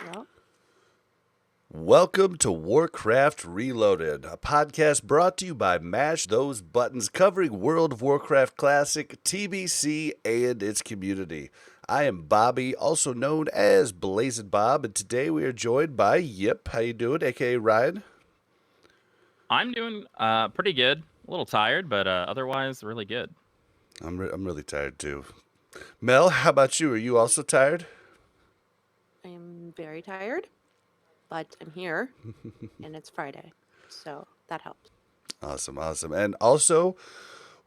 Yep. Welcome to Warcraft Reloaded, a podcast brought to you by Mash Those Buttons, covering World of Warcraft Classic TBC and its community. I am Bobby, also known as Blazing Bob, and today we are joined by Yip. How you doing, aka Ryan? I'm doing pretty good. A little tired, but otherwise really good. I'm really tired too. Mel, how about you? Are you also tired? I am very tired, but I'm here, and it's Friday, so that helps. Awesome. And also,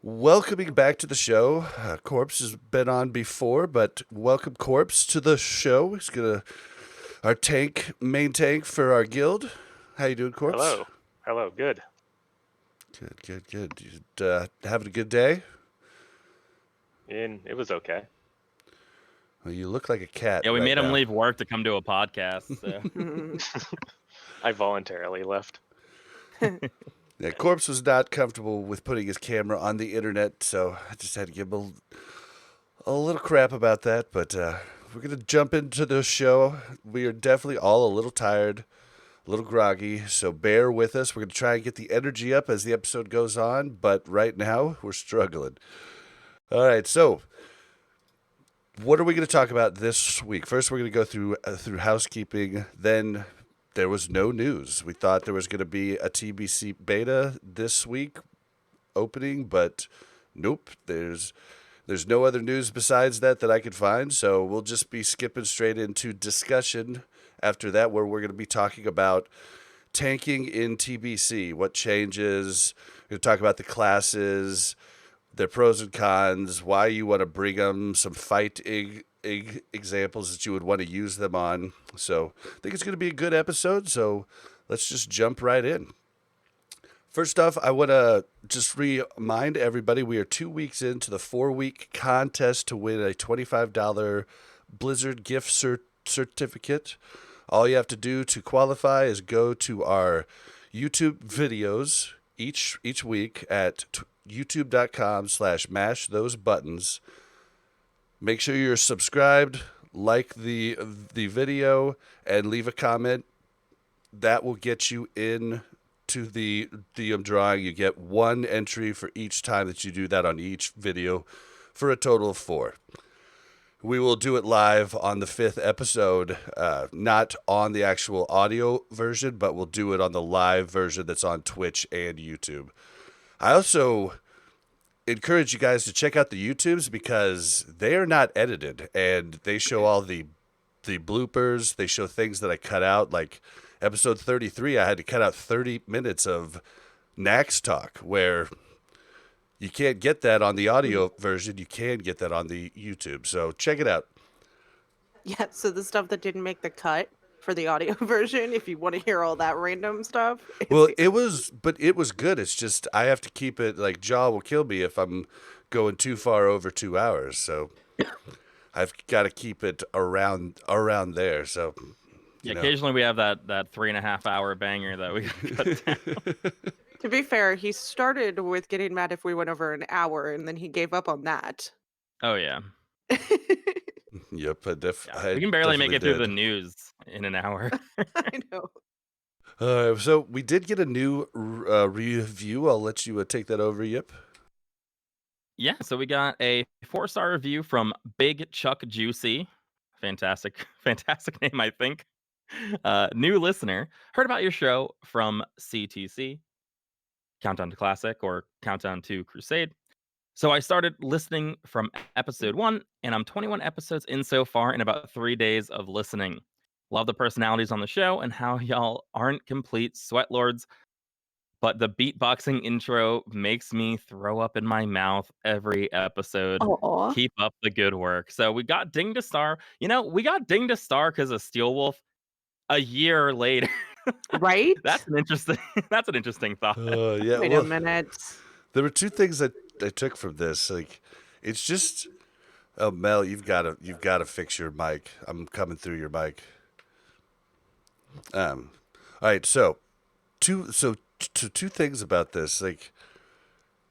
welcoming back to the show, Corpse has been on before, but welcome Corpse to the show. He's our main tank for our guild. How you doing, Corpse? Hello, good. Good. You having a good day? And it was okay. Well, you look like a cat. Yeah, we right made him now. leave work to come to a podcast. So. I voluntarily left. Yeah, Corpse was not comfortable with putting his camera on the internet, so I just had to give him a little crap about that. But we're going to jump into the show. We are definitely all a little tired, a little groggy, so bear with us. We're going to try and get the energy up as the episode goes on, but right now we're struggling. All right, so what are we going to talk about this week? First, we're going to go through housekeeping. Then there was no news. We thought there was going to be a TBC beta this week opening, but nope. There's no other news besides that I could find. So we'll just be skipping straight into discussion after that, where we're going to be talking about tanking in TBC, what changes. We're going to talk about the classes, their pros and cons, why you want to bring them, some fight examples that you would want to use them on. So I think it's going to be a good episode, so let's just jump right in. First off, I want to just remind everybody we are 2 weeks into the 4-week contest to win a $25 Blizzard gift certificate. All you have to do to qualify is go to our YouTube videos each week at youtube.com/mashthosebuttons. Make sure you're subscribed, like the video, and leave a comment. That will get you in to the drawing. You get one entry for each time that you do that on each video for a total of 4. We will do it live on the 5th episode, not on the actual audio version, but we'll do it on the live version that's on Twitch and YouTube. I also encourage you guys to check out the YouTubes because they are not edited, and they show all the bloopers. They show things that I cut out, like episode 33. I had to cut out 30 minutes of Nax talk, where you can't get that on the audio version. You can get that on the YouTube. So check it out. Yeah, so the stuff that didn't make the cut for the audio version, if you want to hear all that random stuff. Well, it was good. It's just I have to keep it, like, Jaw will kill me if I'm going too far over 2 hours. So I've got to keep it around there. So Occasionally we have that 3.5 hour banger that we cut down. To be fair, he started with getting mad if we went over an hour, and then he gave up on that. Oh yeah. Yep, We can barely make it through the news in an hour. I know. So we did get a new review. I'll let you take that over, Yip. Yeah, so we got a 4-star review from Big Chuck Juicy. Fantastic name, I think. New listener. Heard about your show from CTC, Countdown to Classic, or Countdown to Crusade. So I started listening from episode 1, and I'm 21 episodes in so far in about 3 days of listening. Love the personalities on the show and how y'all aren't complete sweatlords, but the beatboxing intro makes me throw up in my mouth every episode. Aw. Keep up the good work. So we got dinged a star. We got dinged a star because of Steel Wolf a year later. Right? That's an interesting thought. Yeah. Wait a minute. There were 2 things that I took from this. Like, it's just, oh, Mel, you've got to fix your mic. I'm coming through your mic. All right. So two things about this. Like,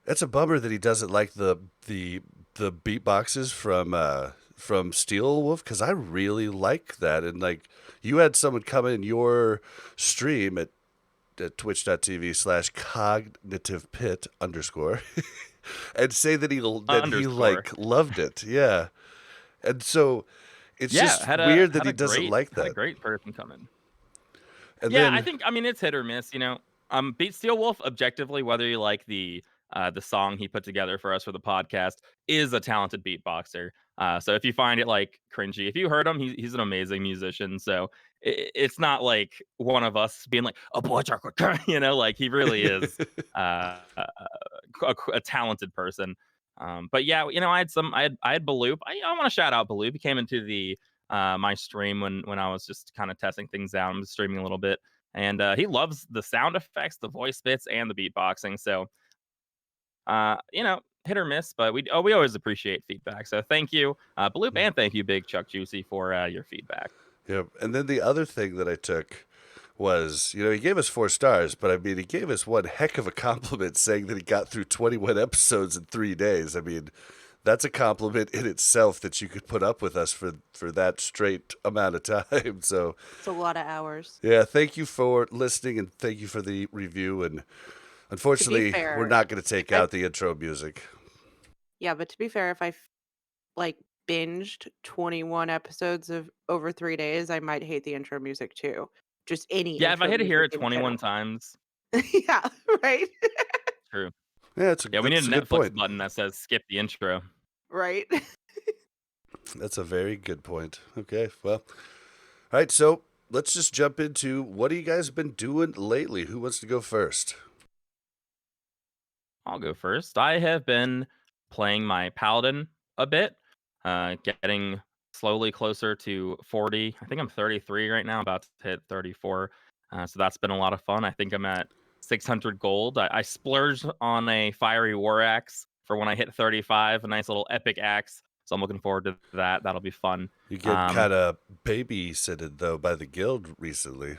it's a bummer that he doesn't like the beatboxes from from Steel Wolf? Because I really like that. And like, you had someone come in your stream at twitch.tv/cognitivepit_ and say that he Underscore. like loved it. Yeah. And so it's Yeah, just had weird that a he doesn't great like had a that. great person come in. And Yeah, then I mean it's hit or miss, Beat Steel Wolf, objectively, whether you like the song he put together for us for the podcast, is a talented beatboxer. So if you find it like cringy, if you heard him, he's an amazing musician. So it's not like one of us being like a boy, like he really is a talented person. But yeah, I had Baloop. I want to shout out Baloop. He came into the my stream when I was just kind of testing things out. I'm just streaming a little bit, and he loves the sound effects, the voice bits, and the beatboxing. So, hit or miss, but we always appreciate feedback. So thank you, Bloop, and thank you, Big Chuck Juicy, for your feedback. yeah, and then the other thing that I took was, he gave us 4 stars, but I mean, he gave us one heck of a compliment saying that he got through 21 episodes in 3 days. I mean, that's a compliment in itself that you could put up with us for that straight amount of time. So It's a lot of hours. yeah, thank you for listening and thank you for the review. And unfortunately, fair, we're not going to take out the intro music. Yeah, but to be fair, if I binged 21 episodes of over 3 days, I might hate the intro music too. Just any Yeah, if I intro had to hear it music in 21 general. times, Yeah, right. true. Yeah, We need a good Netflix point. button that says skip the intro. Right. That's a very good point. Okay, well, all right, so let's just jump into what have you guys been doing lately? Who wants to go first? I'll go first. I have been playing my Paladin a bit, getting slowly closer to 40. I think I'm 33 right now, about to hit 34. So that's been a lot of fun. I think I'm at 600 gold. I splurged on a fiery war axe for when I hit 35, a nice little epic axe. So I'm looking forward to that. That'll be fun. You get kind of babysitted, though, by the guild recently.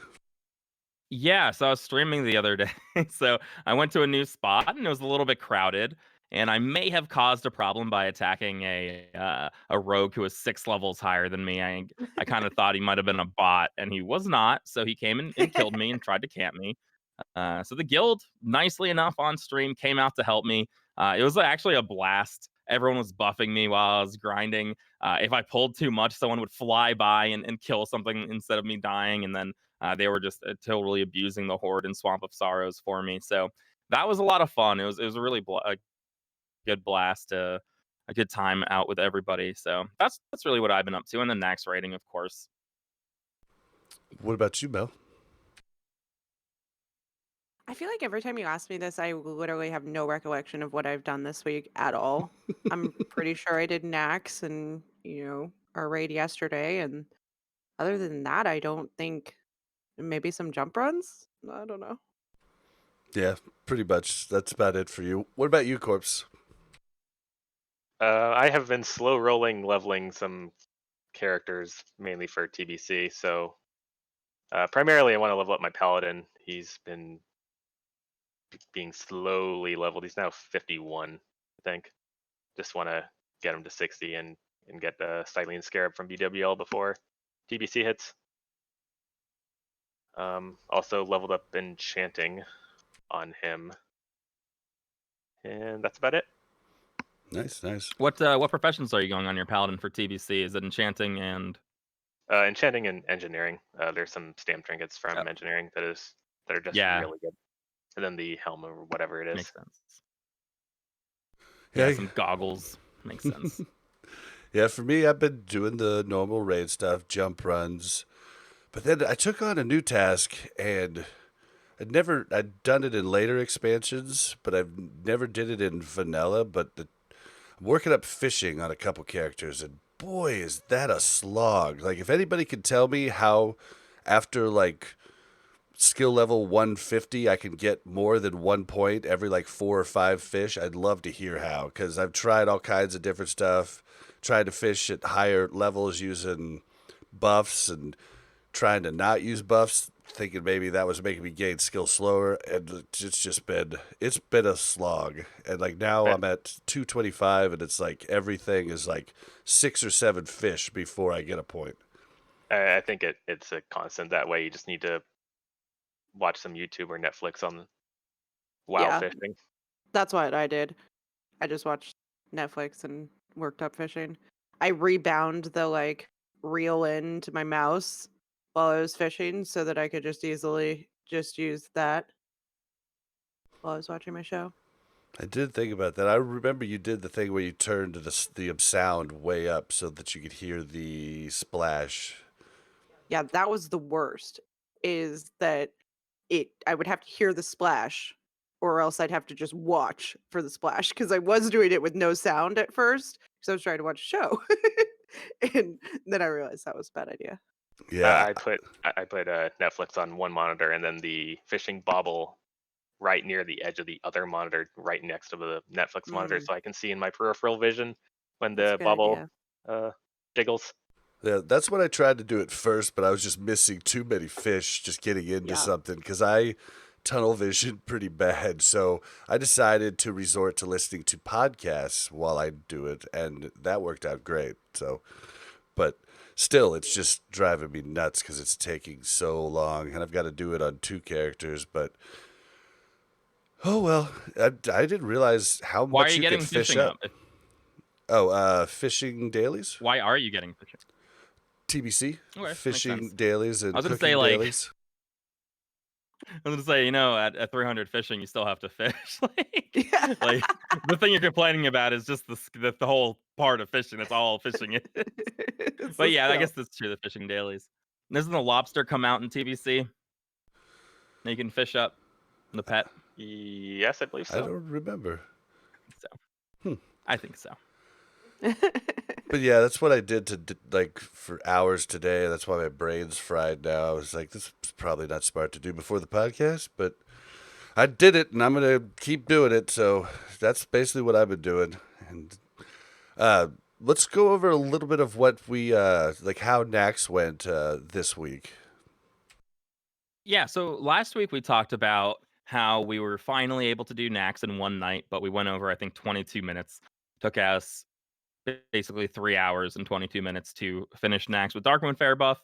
Yeah, so I was streaming the other day. So I went to a new spot and it was a little bit crowded. And I may have caused a problem by attacking a rogue who was 6 levels higher than me. I kind of thought he might have been a bot, and he was not. So he came and killed me and tried to camp me. So the guild, nicely enough on stream, came out to help me. It was actually a blast. Everyone was buffing me while I was grinding. If I pulled too much, someone would fly by and kill something instead of me dying. And then they were just totally abusing the Horde and Swamp of Sorrows for me. So that was a lot of fun. It was a really a good blast, a good time out with everybody. So that's really what I've been up to. And the Nax rating, of course. What about you, Mel? I feel like every time you ask me this, I literally have no recollection of what I've done this week at all. I'm pretty sure I did Nax and, our raid yesterday. And other than that, I don't think maybe some jump runs. I don't know. Yeah, pretty much. That's about it for you. What about you, Corpse? I have been slow rolling leveling some characters mainly for TBC. So primarily I want to level up my Paladin. He's been being slowly leveled. He's now 51, I think. Just want to get him to 60 and get the Stylian Scarab from BWL before TBC hits. Also leveled up Enchanting on him. And that's about it. Nice. What professions are you going on your Paladin for TBC? Is it Enchanting and Enchanting and Engineering. There's some stamp trinkets from Engineering that are just really good. And then the helm or whatever it is. Makes sense. Yeah, some goggles. Makes sense. Yeah, for me, I've been doing the normal raid stuff, jump runs. But then I took on a new task, and I'd done it in later expansions, but I've never did it in vanilla. But I'm working up fishing on a couple characters, and boy, is that a slog. Like, if anybody could tell me how after, skill level 150, I can get more than 1 point every 4 or 5 fish, I'd love to hear how, because I've tried all kinds of different stuff, tried to fish at higher levels using buffs and trying to not use buffs, thinking maybe that was making me gain skill slower, and it's been a slog. And like now I, I'm at 225, and it's like everything is like 6 or 7 fish before I get a point. I think it's a constant that way. You just need to watch some YouTube or Netflix on WoW Yeah, fishing. that's what I did. I just watched Netflix and worked up fishing. I rebound the like reel into my mouse while I was fishing so that I could just easily just use that while I was watching my show. I did think about that. I remember you did the thing where you turned the sound way up so that you could hear the splash. Yeah, that was the worst. Is that I would have to hear the splash or else I'd have to just watch for the splash because I was doing it with no sound at first because I was trying to watch a show. And then I realized that was a bad idea. Yeah, I put Netflix on one monitor and then the fishing bobble right near the edge of the other monitor, right next to the Netflix monitor, so I can see in my peripheral vision when That's a the good bubble idea. jiggles. yeah, that's what I tried to do at first, but I was just missing too many fish just getting into Yeah. something because I tunnel vision pretty bad. So I decided to resort to listening to podcasts while I do it, and that worked out great. So, but still, it's just driving me nuts because it's taking so long, and I've got to do it on 2 characters. But oh well, I didn't realize how Why are much you you could getting fish fishing up. up? Fishing dailies, Why are you getting fishing? TBC, Okay, makes fishing sense. dailies, and I was gonna cooking say, like, dailies. I was gonna say, at 300 fishing, you still have to fish. Yeah. Like the thing you're complaining about is just the whole part of fishing. That's all fishing is. It's But the yeah, I guess skill. that's true. The fishing dailies. Doesn't the lobster come out in TBC? That you can fish up the pet. Yes, I believe I so. don't remember. So I think so. But yeah, that's what I did like for hours today. That's why my brain's fried now. I was like, this is probably not smart to do before the podcast, but I did it, and I'm gonna keep doing it. So that's basically what I've been doing. And let's go over a little bit of what we like how Nax went this week. Yeah, so last week we talked about how we were finally able to do Nax in one night, but we went over, I think, 22 minutes. Took us basically 3 hours and 22 minutes to finish Nax with Darkmoon Fair buff.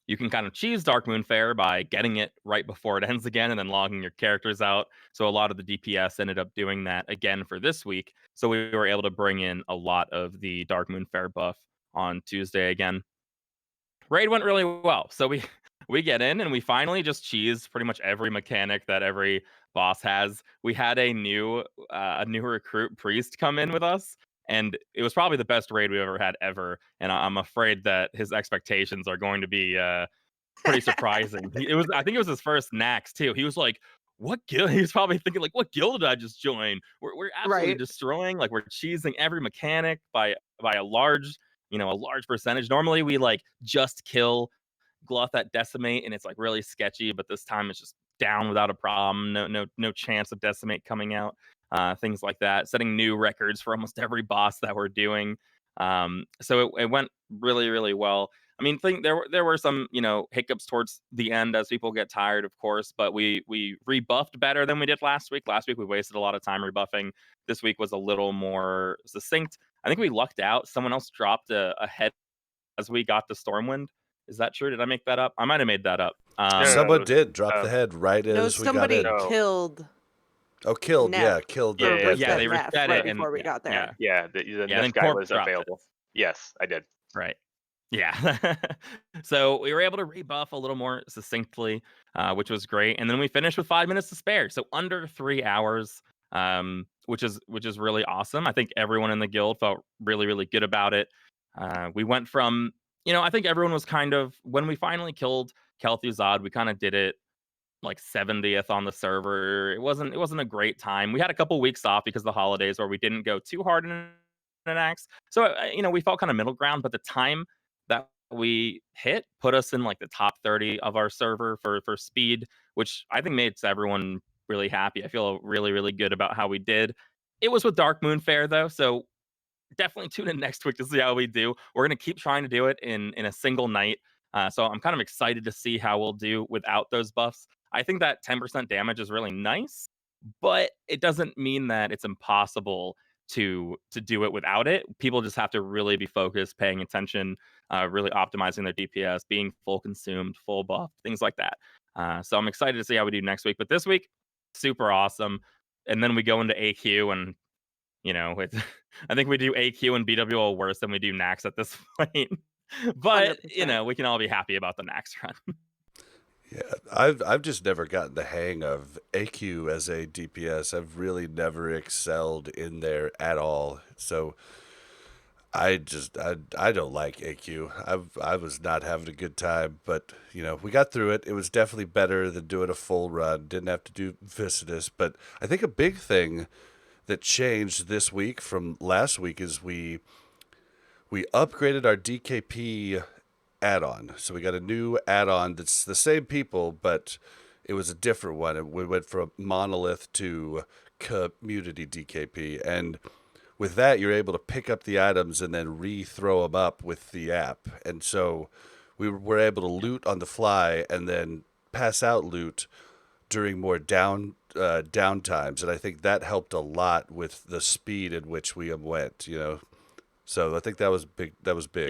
You can kind of cheese Darkmoon Fair by getting it right before it ends again and then logging your characters out. So a lot of the DPS ended up doing that again for this week. So we were able to bring in a lot of the Darkmoon Fair buff on Tuesday again. Raid went really well. So we get in and we finally just cheese pretty much every mechanic that every boss has. We had a new recruit priest come in with us, and it was probably the best raid we've ever had ever. And I'm afraid that his expectations are going to be pretty surprising. I think it was his first Nax too. He was like, "What guild?" He was probably thinking like, "What guild did I just join? We're absolutely Right. destroying. Like we're cheesing every mechanic by a large percentage. Normally we like just kill Gluth at Decimate, and it's like really sketchy, but this time it's just down without a problem. No chance of Decimate coming out. Things like that. Setting new records for almost every boss that we're doing. So it went really, really well. I mean, there were some hiccups towards the end as people get tired, of course, but we rebuffed better than we did last week. Last week we wasted a lot of time rebuffing. This week was a little more succinct. I think we lucked out. Someone else dropped a head as we got to Stormwind. Is that true? Did I make that up? I might have made that up. No, Someone it was, did drop the head right No, as we got somebody in. No. killed Oh, killed! Neff Yeah, killed the or Yeah, reset they Neff reset right it and before we got there. Yeah, the then Nef guy Corp was dropped it. available. Yes, I did. Right. Yeah. So we were able to rebuff a little more succinctly, which was great. And then we finished with 5 minutes to spare. So under 3 hours, which is really awesome. I think everyone in the guild felt really, really good about it. We went from, I think everyone was kind of, when we finally killed Kel'Thuzad, we kind of did it like 70th on the server. It wasn't a great time. We had a couple weeks off because of the holidays where we didn't go too hard in an axe. So we felt kind of middle ground, but the time that we hit put us in like the top 30 of our server for speed, which I think made everyone really happy. I feel really, really good about how we did. It was with Darkmoon Fair though, so definitely tune in next week to see how we do. We're gonna keep trying to do it in a single night. So I'm kind of excited to see how we'll do without those buffs. I think that 10% damage is really nice, but it doesn't mean that it's impossible to do it without it. People just have to really be focused, paying attention, really optimizing their DPS, being full consumed, full buff, things like that. So I'm excited to see how we do next week. But this week, super awesome. And then we go into AQ, and I think we do AQ and BWL worse than we do Nax at this point. But 100%. we can all be happy about the Nax run. Yeah, I've just never gotten the hang of AQ as a DPS. I've really never excelled in there at all. So I don't like AQ. I was not having a good time, but we got through it. It was definitely better than doing a full run. Didn't have to do Viscidus, but I think a big thing that changed this week from last week is we upgraded our DKP add-on. So we got a new add-on that's the same people, but it was a different one. We went from Monolith to Community DKP, and with that, you're able to pick up the items and then re-throw them up with the app. And so we were able to loot on the fly and then pass out loot during more down times. And I think that helped a lot with the speed in which we went, So I think that was big. That was big.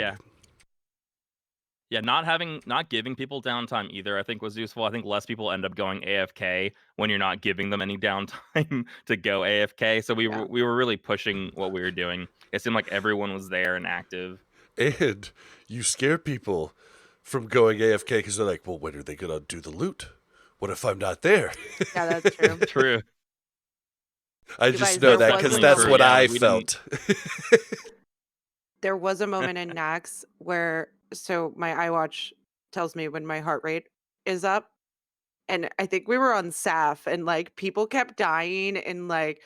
Yeah, not giving people downtime either, I think, was useful. I think less people end up going AFK when you're not giving them any downtime to go AFK. So we were really pushing what we were doing. It seemed like everyone was there and active. And you scare people from going AFK because they're like, well, when are they going to do the loot? What if I'm not there? Yeah, that's true. True. I You just guys, know there that was because a that's moment- what Yeah, I we felt. There was a moment in Nax where, so my iWatch tells me when my heart rate is up, and I think we were on SAF, and like people kept dying, and like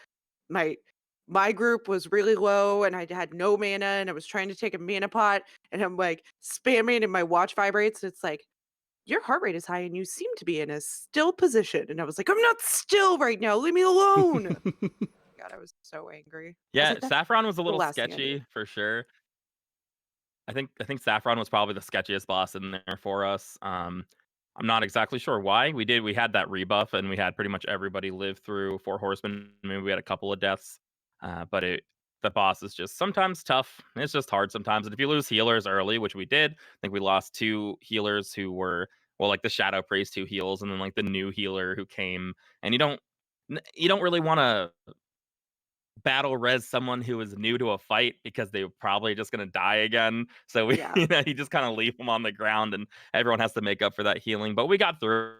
my group was really low, and I had no mana, and I was trying to take a mana pot, and I'm like spamming, and my watch vibrates, and it's like, your heart rate is high, and you seem to be in a still position, and I was like, I'm not still right now, leave me alone. God, I was so angry. I was Yeah, like, that's Saffron was a the little last thing I sketchy need. for sure. I think Saffron was probably the sketchiest boss in there for us. I'm not exactly sure why. We had that rebuff, and we had pretty much everybody live through Four Horsemen. Maybe we had a couple of deaths, but the boss is just sometimes tough. It's just hard sometimes. And if you lose healers early, which we did, I think we lost 2 healers who were, well, like the Shadow Priest who heals, and then like the new healer who came. And you don't really want to battle res someone who is new to a fight because they're probably just going to die again. So we, Yeah. you just kind of leave them on the ground, and everyone has to make up for that healing. But we got through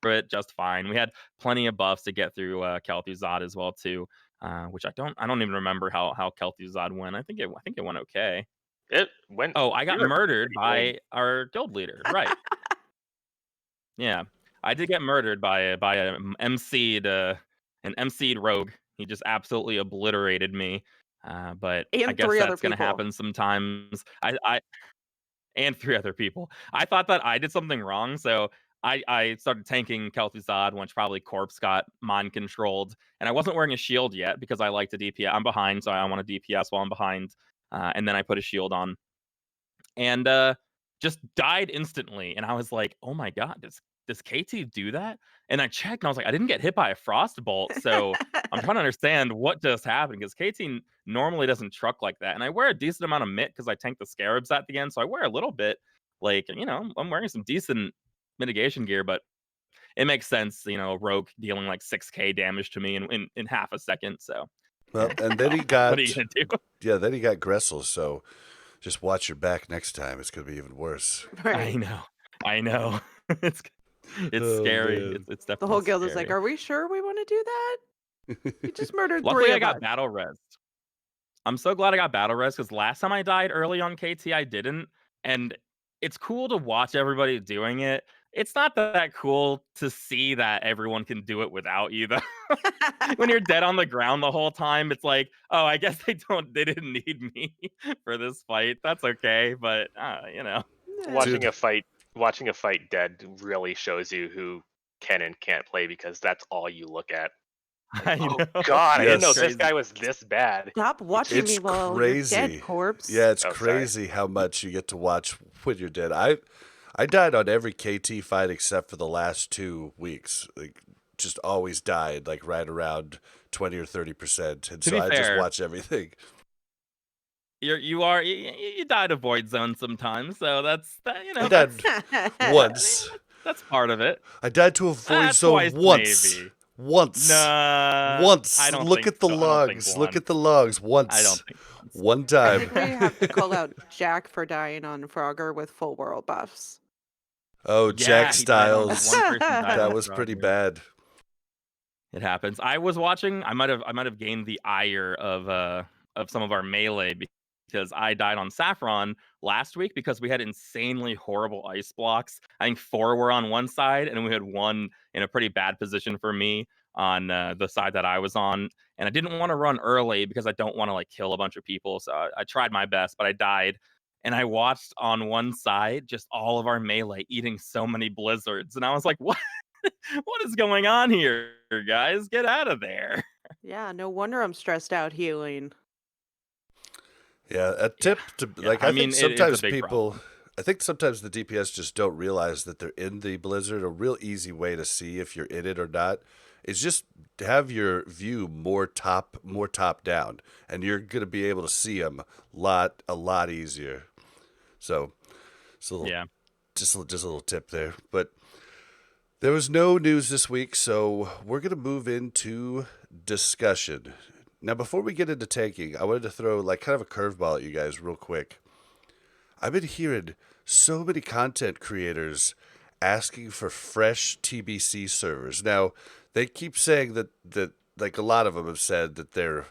it just fine. We had plenty of buffs to get through Kel'Thuzad as well too, which I don't even remember how Kel'Thuzad went. I think it went okay. It went. Oh, I got you were murdered pretty good. by our guild leader. Right. Yeah, I did get murdered by an MC'd rogue. He just absolutely obliterated me. But I And guess 3 other that's gonna people. happen sometimes. I and 3 other people. I thought that I did something wrong, so I started tanking Kel'Thuzad, which probably Corpse got mind controlled, and I wasn't wearing a shield yet because I like to DPS. I'm behind, so I want to DPS while I'm behind. And then I put a shield on, and just died instantly. And I was like, "Oh my god, does KT do that?" And I checked, and I was like, "I didn't get hit by a frost bolt." So I'm trying to understand what just happened, because KT normally doesn't truck like that. And I wear a decent amount of mitt because I tank the scarabs at the end, so I wear a little bit. Like, I'm wearing some decent mitigation gear, but it makes sense. A rogue dealing like 6k damage to me in half a second. So Well, and then he what got are you gonna do? then he got Gressel. So just watch your back next time. It's gonna be even worse. Right. I know. it's Oh, scary. man. It's The definitely whole guild is like, scary. are we sure we want to do that? You just murdered 3 Luckily, I of got us. battle res. I'm so glad I got battle res, because last time I died early on KT, I didn't. And it's cool to watch everybody doing it. It's not that cool to see that everyone can do it without you, though. When you're dead on the ground the whole time, it's like, oh, I guess they didn't need me for this fight. That's okay, but Yeah. Watching a fight dead really shows you who can and can't play, because that's all you look at. I Oh know. God, I didn't know Yes. this Crazy. guy was this bad. Stop watching me It's while you're dead, crazy. corpse. Yeah, it's Oh, sorry. crazy how much you get to watch when you're dead. I died on every KT fight except for the last 2 weeks. Like, just always died like right around 20 or 30%, and To so be I just fair, watch everything. you died a void zone sometimes, so that's that. I died once. That's part of it. I died to a void zone Twice once. maybe. Once. Nah, Once. I don't Look think at the so. I don't think logs. Look once. at the logs. Once. I don't think once. One I time. think we have to call out Jack for dying on Frogger with full world buffs. Oh, Yeah, Jack he died on Styles. one person died That on was pretty Frogger. bad. It happens. I was watching. I might have gained the ire of some of our melee because I died on Saffron last week because we had insanely horrible ice blocks. I think 4 were on one side, and we had 1 in a pretty bad position for me on the side that I was on. And I didn't want to run early because I don't want to like kill a bunch of people. So I tried my best, but I died. And I watched on one side just all of our melee eating so many blizzards, and I was like, "What? What is going on here, guys? Get out of there!" Yeah, no wonder I'm stressed out healing. Yeah, a tip to Yeah. like I I think mean, it's a sometimes big people problem. I think sometimes the DPS just don't realize that they're in the blizzard. A real easy way to see if you're in it or not is just to have your view more top down, and you're going to be able to see them a lot easier. So, Yeah. just a little tip there. But there was no news this week, so we're going to move into discussion. Now, before we get into tanking, I wanted to throw like kind of a curveball at you guys real quick. I've been hearing so many content creators asking for fresh TBC servers. Now, they keep saying that like a lot of them have said that they're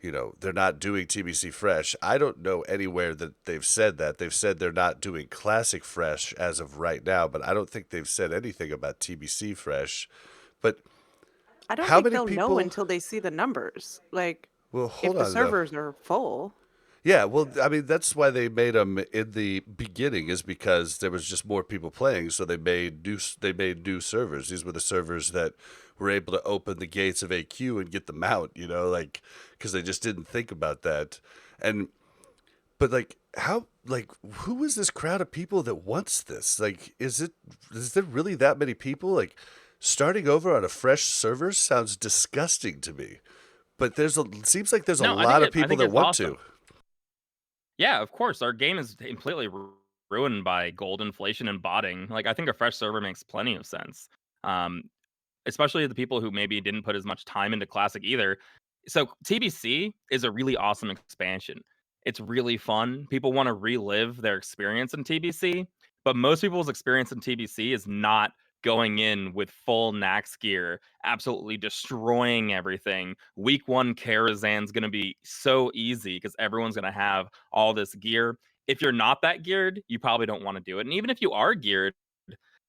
not doing TBC fresh. I don't know anywhere that they've said that. They've said they're not doing classic fresh as of right now, but I don't think they've said anything about TBC fresh. But I don't how think many they'll know people? until they see the numbers. Like, Well, if hold the on though. servers are full. Yeah, well, I mean, that's why they made them in the beginning, is because there was just more people playing, so they made new servers. These were the servers that were able to open the gates of AQ and get them out, like because they just didn't think about that. And but like who is this crowd of people that wants this? Like, is there really that many people? Like, starting over on a fresh server sounds disgusting to me. But seems like there's a No, lot of I people think that it's want awesome. to. Yeah, of course. Our game is completely ruined by gold inflation and botting. Like, I think a fresh server makes plenty of sense. Um, Especially the people who maybe didn't put as much time into Classic either. So TBC is a really awesome expansion. It's really fun. People want to relive their experience in TBC, but most people's experience in TBC is not going in with full Nax gear, absolutely destroying everything. Week 1 Karazhan's going to be so easy because everyone's going to have all this gear. If you're not that geared, you probably don't want to do it. And even if you are geared,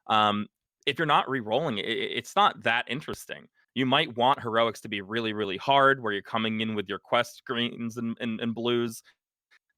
um, if you're not re-rolling it, it's not that interesting. You might want heroics to be really, really hard, where you're coming in with your quest greens and blues,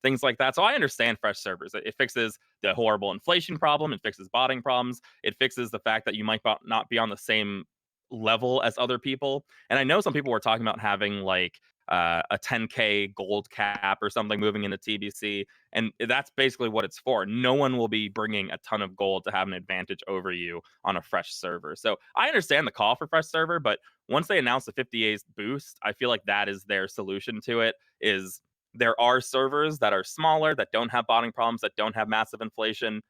things like that. So I understand fresh servers. It fixes the horrible inflation problem. It fixes botting problems. It fixes the fact that you might not be on the same level as other people. And I know some people were talking about having like a 10K gold cap or something moving into TBC. And that's basically what it's for. No one will be bringing a ton of gold to have an advantage over you on a fresh server. So I understand the call for fresh server, but once they announce the 50A's boost, I feel like that is their solution to it. Is there are servers that are smaller, that don't have botting problems, that don't have massive inflation.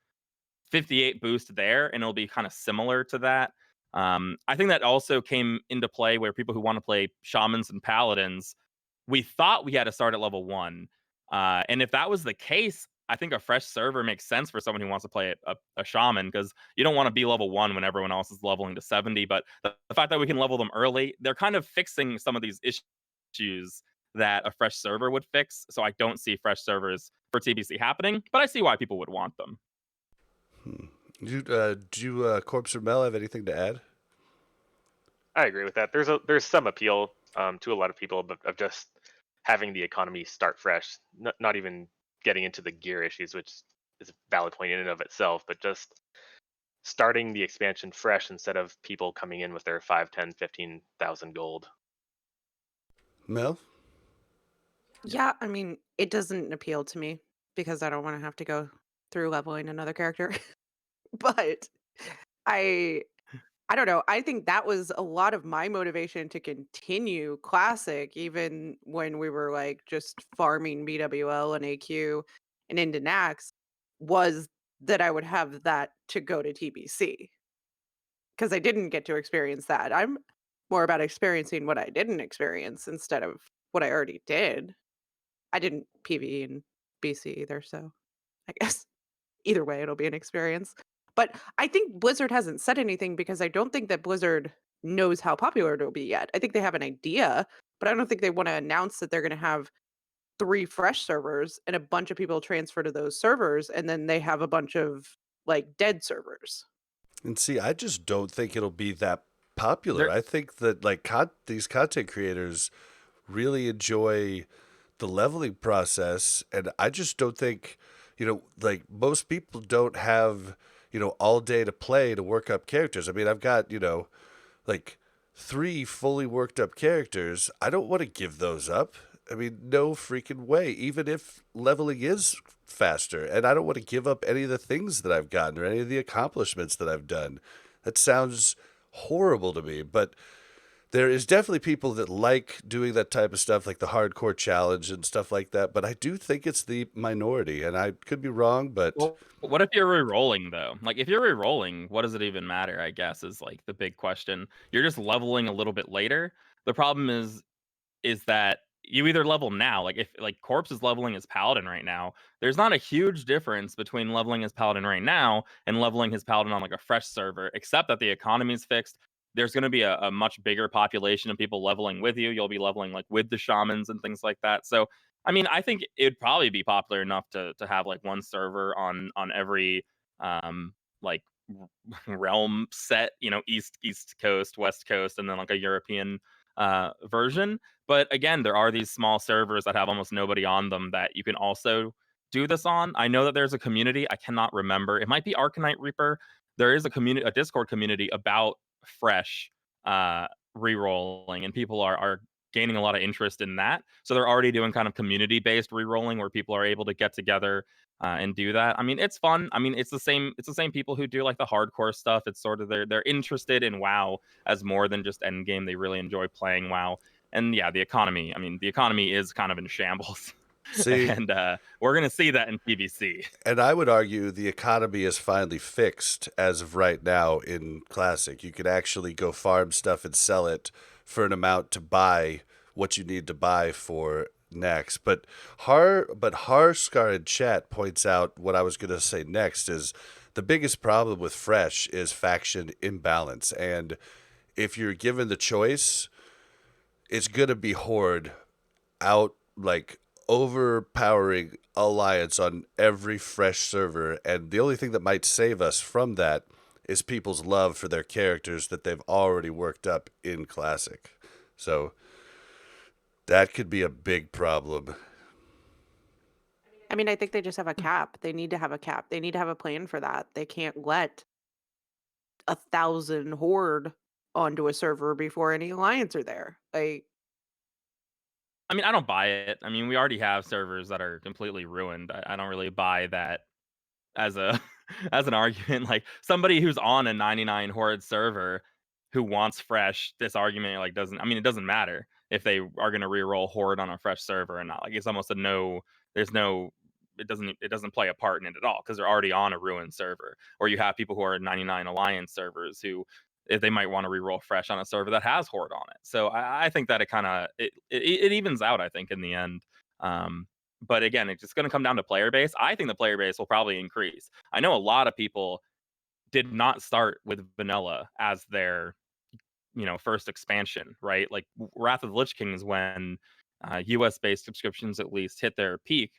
58 boost there, and it'll be kind of similar to that. I think that also came into play where people who want to play shamans and paladins, we thought we had to start at level 1. And if that was the case, I think a fresh server makes sense for someone who wants to play a shaman, because you don't want to be level 1 when everyone else is leveling to 70. But the fact that we can level them early, they're kind of fixing some of these issues that a fresh server would fix. So I don't see fresh servers for TBC happening, but I see why people would want them. Do you, Corpse or Mel, have anything to add? I agree with that. There's some appeal to a lot of people of just having the economy start fresh, not even getting into the gear issues, which is a valid point in and of itself, but just starting the expansion fresh instead of people coming in with their 5, 10, 15,000 gold. Mel? Yeah, I mean, it doesn't appeal to me because I don't want to have to go through leveling another character. But I I don't know. I think that was a lot of my motivation to continue Classic, even when we were like just farming BWL and AQ and into Nax, was that I would have that to go to TBC because I didn't get to experience that. I'm more about experiencing what I didn't experience instead of what I already did. I didn't PvE in BC either, so I guess either way it'll be an experience. But I think Blizzard hasn't said anything because I don't think that Blizzard knows how popular it'll be yet. I think they have an idea, but I don't think they want to announce that they're going to have 3 fresh servers and a bunch of people transfer to those servers and then they have a bunch of like dead servers. And see, I just don't think it'll be that popular. There, I think that like these content creators really enjoy the leveling process, and I just don't think, like most people don't have, all day to play to work up characters. I mean, I've got, like 3 fully worked up characters. I don't want to give those up. I mean, no freaking way, even if leveling is faster. And I don't want to give up any of the things that I've gotten or any of the accomplishments that I've done. That sounds horrible to me, but there is definitely people that like doing that type of stuff, like the hardcore challenge and stuff like that. But I do think it's the minority, and I could be wrong, but well, what if you're re-rolling though? Like if you're re-rolling, what does it even matter? I guess is like the big question. You're just leveling a little bit later. The problem is that you either level now, like if like Corpse is leveling as Paladin right now, there's not a huge difference between leveling as Paladin right now and leveling his Paladin on like a fresh server, except that the economy is fixed. There's going to be a much bigger population of people leveling with you. You'll be leveling like with the shamans and things like that. So, I mean, I think it'd probably be popular enough to have like one server on every like realm set, east coast, west coast, and then like a European version. But again, there are these small servers that have almost nobody on them that you can also do this on. I know that there's a community. I cannot remember. It might be Arcanite Reaper. There is a Discord community about fresh re-rolling, and people are gaining a lot of interest in that. So they're already doing kind of community-based re-rolling where people are able to get together and do that. I mean, it's fun. I mean, it's the same people who do like the hardcore stuff. It's sort of they're interested in WoW as more than just endgame. They really enjoy playing WoW. And yeah, the economy. I mean, the economy is kind of in shambles. see, And we're going to see that in PBC. and I would argue the economy is finally fixed as of right now in Classic. You can actually go farm stuff and sell it for an amount to buy what you need to buy for next. But Harscar in chat points out what I was going to say next is the biggest problem with Fresh is faction imbalance. And if you're given the choice, it's going to be Horde out like overpowering alliance on every fresh server, and the only thing that might save us from that is people's love for their characters that they've already worked up in Classic. So that could be a big problem. I mean, I think they just have a cap. They need to have a cap. They need to have a plan for that. They can't let 1,000 horde onto a server before any alliance are there. Like, I mean, I don't buy it. I mean, we already have servers that are completely ruined. I don't really buy that as a as an argument. Like somebody who's on a 99 horde server who wants fresh, this argument like doesn't. I mean, it doesn't matter if they are going to reroll horde on a fresh server or not. Like it's almost a no. There's no. It doesn't play a part in it at all because they're already on a ruined server. Or you have people who are 99 alliance servers who if they might want to reroll fresh on a server that has horde on it. So I think that it kind of it evens out. I think in the end. But again, it's just going to come down to player base. I think the player base will probably increase. I know a lot of people did not start with vanilla as their first expansion, right? Like Wrath of the Lich King is when US based subscriptions at least hit their peak.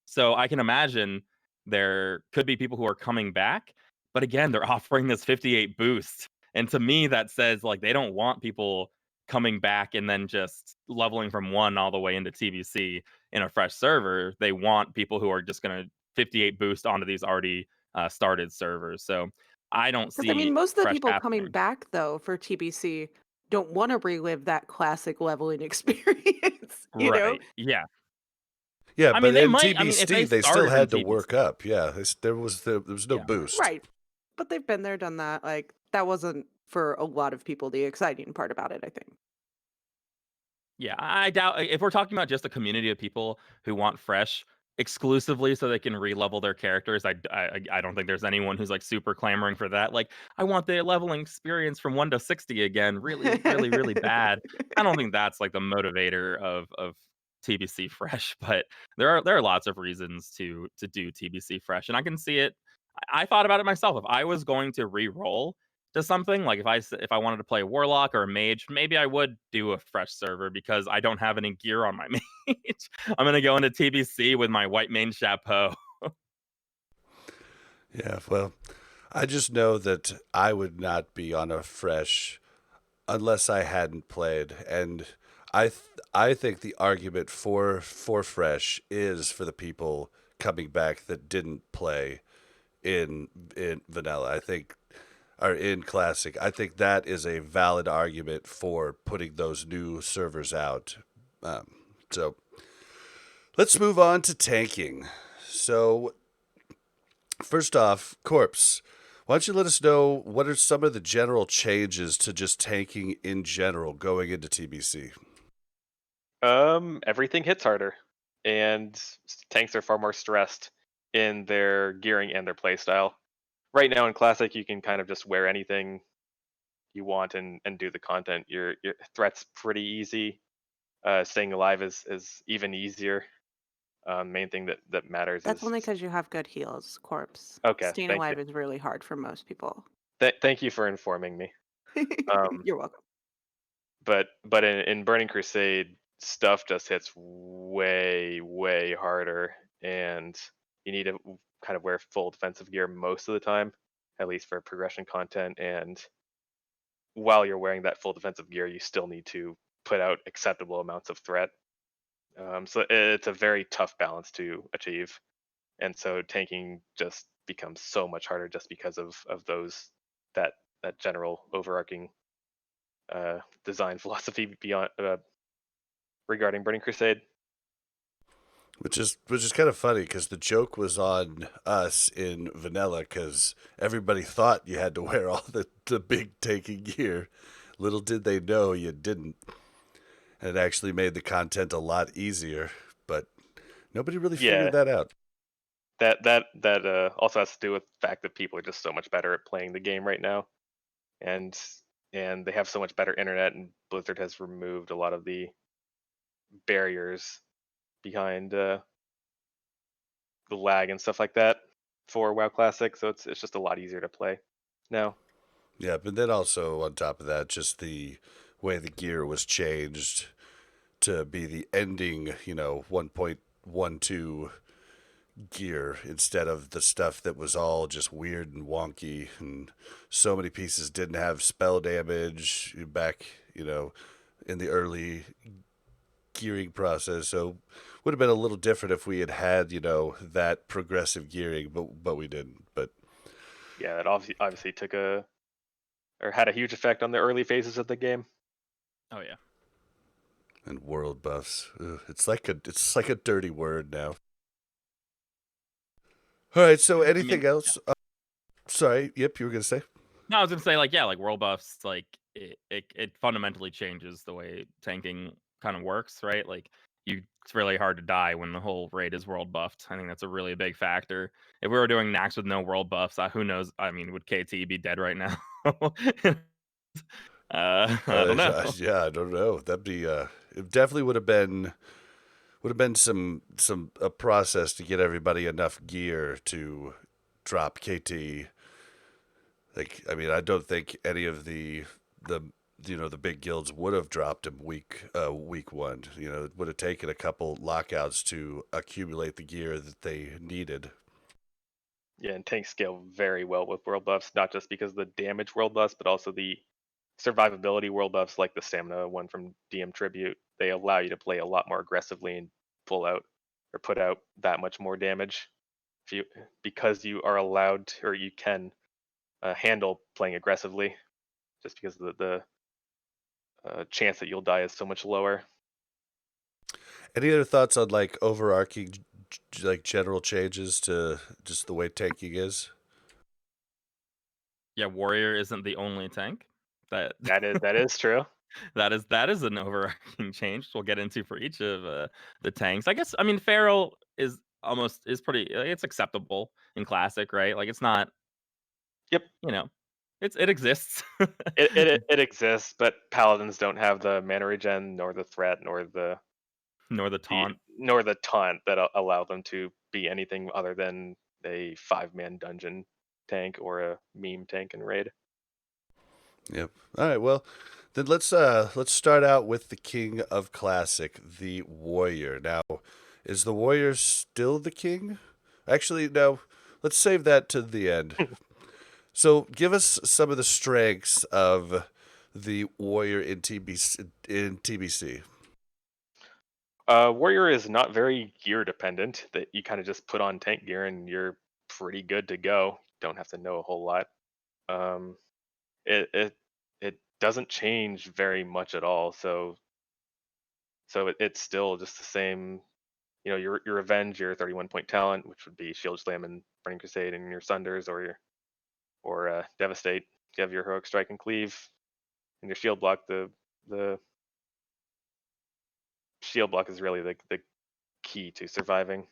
So I can imagine there could be people who are coming back, but again, they're offering this 58 boost. And to me, that says like they don't want people coming back and then just leveling from 1 all the way into TBC in a fresh server. They want people who are just going to 58 boost onto these already started servers. So I don't because I mean, see most of the fresh people coming happening. back though for TBC don't want to relive that classic leveling experience, you know? Right. Yeah. Yeah, I mean, but they in might. I mean, if TBC they they still started in had to TBC, work up. Yeah, there was no yeah. boost. Right. But they've been there, done that. Like, that wasn't for a lot of people the exciting part about it, I think. Yeah, I doubt if we're talking about just a community of people who want fresh exclusively so they can re-level their characters. I don't think there's anyone who's like super clamoring for that. Like, I want the leveling experience from 1 to 60 again, really, really, really bad. I don't think that's like the motivator of TBC Fresh, but there are lots of reasons to do TBC Fresh, and I can see it. I thought about it myself. If I was going to re-roll to something. Like if I wanted to play a warlock or a mage, maybe I would do a fresh server because I don't have any gear on my mage. I'm gonna go into TBC with my white mane chapeau. Yeah, well, I just know that I would not be on a fresh unless I hadn't played, and I think the argument for fresh is for the people coming back that didn't play in vanilla. I think or in classic. I think that is a valid argument for putting those new servers out. Um, so let's move on to tanking. So first off, Corpse, why don't you let us know what are some of the general changes to just tanking in general going into TBC? Everything hits harder, and tanks are far more stressed in their gearing and their playstyle. Right now in Classic, you can kind of just wear anything you want and do the content. Your threat's pretty easy. Staying alive is even easier. Main thing that matters That's is only because you have good heals, Corpse. okay. Staying Thank you. alive is really hard for most people. Thank you for informing me. Um, You're welcome. but in Burning Crusade, stuff just hits way harder, and you need to kind of wear full defensive gear most of the time, at least for progression content. And while you're wearing that full defensive gear, you still need to put out acceptable amounts of threat. So it's a very tough balance to achieve, and so tanking just becomes so much harder just because of those that that general overarching design philosophy beyond regarding Burning Crusade. Which is kind of funny because the joke was on us in vanilla because everybody thought you had to wear all the big tanking gear. Little did they know you didn't. And it actually made the content a lot easier, but nobody really Yeah, figured that out. that also has to do with the fact that people are just so much better at playing the game right now, and and they have so much better internet, and Blizzard has removed a lot of the barriers behind the lag and stuff like that for WoW Classic. So it's just a lot easier to play now. Yeah, but then also on top of that, just the way the gear was changed to be the ending, 1.12 gear instead of the stuff that was all just weird and wonky, and so many pieces didn't have spell damage back, in the early gearing process. So would have been a little different if we had, that progressive gearing, but we didn't. But Yeah, that obviously took a or had a huge effect on the early phases of the game. Oh yeah. and world buffs, ugh, it's like a dirty word now. All right, so I mean, anything yeah. else? Sorry, yep, you were gonna say. No, I was gonna say like yeah, like world buffs, like it fundamentally changes the way tanking kind of works, right? Like it's really hard to die when the whole raid is world buffed. I think that's a really big factor. If we were doing Nax with no world buffs, who knows? I mean, would KT be dead right now? I don't know. Yeah, I don't know. That'd be it definitely would have been some a process to get everybody enough gear to drop KT. Like, I mean, I don't think any of the big guilds would have dropped him week one. It would have taken a couple lockouts to accumulate the gear that they needed. Yeah, and tanks scale very well with world buffs, not just because of the damage world buffs, but also the survivability world buffs, like the stamina one from DM Tribute. They allow you to play a lot more aggressively and pull out or put out that much more damage if you because you are allowed or you can handle playing aggressively, just because of the chance that you'll die is so much lower. Any other thoughts on like overarching, like general changes to just the way tanking is? Yeah, warrior isn't the only tank. That That is true. that is an overarching change we'll get into for each of the tanks. I guess I mean feral is pretty it's acceptable in classic, right? Like it's not, Yep, you know, it exists. it exists, but paladins don't have the mana regen, nor the threat, nor Nor the the taunt. nor the taunt that allow them to be anything other than a 5-man dungeon tank or a meme tank in raid. Yep. All right. Well, then let's start out with the king of classic, the warrior. Now, is the warrior still the king? Actually, no. Let's save that to the end. So, give us some of the strengths of the warrior in TBC. Warrior is not very gear dependent. That you kind of just put on tank gear and you're pretty good to go. Don't have to know a whole lot. Um, it doesn't change very much at all. It's still just the same. Your revenge, your 31-point talent, which would be shield slam and burning crusade, and your sunders or devastate. You have your heroic strike and cleave, and your shield block. The shield block is really the key to surviving.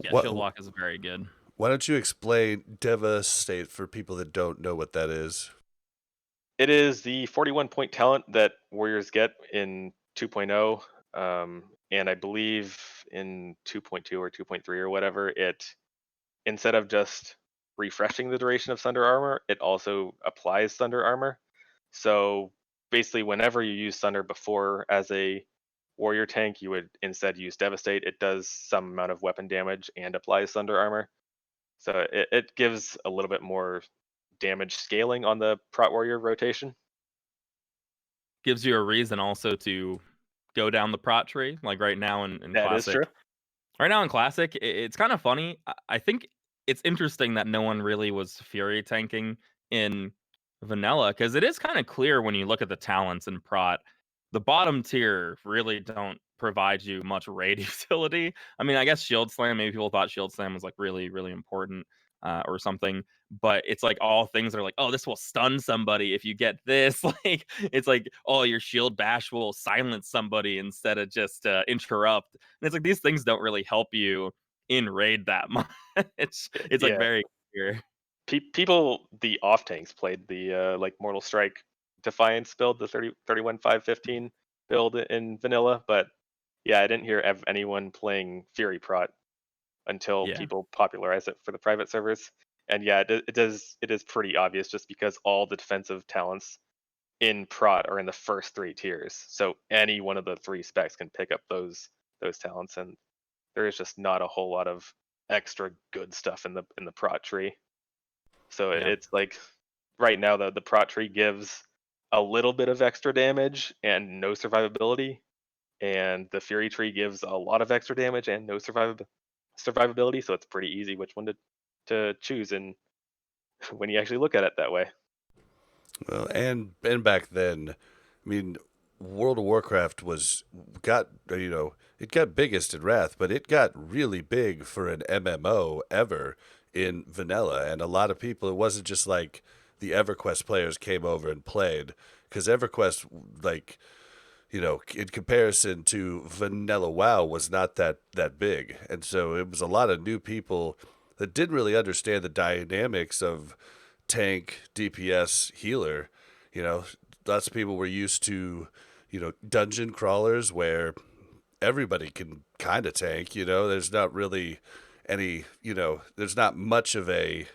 Yeah, What? shield block is very good. Why don't you explain devastate for people that don't know what that is? It is the 41-point talent that warriors get in 2.0, and I believe in 2.2 or 2.3 or whatever, it instead of just refreshing the duration of Thunder Armor, it also applies Thunder Armor. So basically, whenever you use Thunder before as a warrior tank, you would instead use Devastate. It does some amount of weapon damage and applies Thunder Armor. So it gives a little bit more damage scaling on the Prot Warrior rotation. Gives you a reason also to go down the prot tree, like right now in That is true. classic. Right now in classic, it's kind of funny. I think it's interesting that no one really was fury tanking in vanilla because it is kind of clear when you look at the talents in prot. The bottom tier really don't provide you much raid utility. I mean, I guess shield slam. Maybe people thought shield slam was like really really important or something, but it's like all things are like, oh, this will stun somebody if you get this. Like it's like, oh, your shield bash will silence somebody instead of just interrupt. And it's like these things don't really help you in raid that much. It's like Yeah. very clear. People, the off tanks played the like Mortal Strike Defiance build, the 31-5-15 build in vanilla, but yeah, I didn't hear anyone playing Fury Prot until Yeah. people popularized it for the private servers. And yeah, it is pretty obvious just because all the defensive talents in Prot are in the first 3 tiers. So any one of the 3 specs can pick up those talents, and there is just not a whole lot of extra good stuff in the Prot tree. So Yeah. it's like right now the Prot tree gives a little bit of extra damage and no survivability, and the Fury tree gives a lot of extra damage and no survivability. So it's pretty easy which one to choose, and when you actually look at it that way. Well, and back then, I mean, World of Warcraft got it got biggest in Wrath, but it got really big for an MMO ever in vanilla, and a lot of people. It wasn't just like the EverQuest players came over and played, because EverQuest, like, in comparison to vanilla WoW, was not that big, and so it was a lot of new people that didn't really understand the dynamics of tank, DPS, healer. You know, lots of people were used to, dungeon crawlers where everybody can kind of tank. There's not really there's not much of a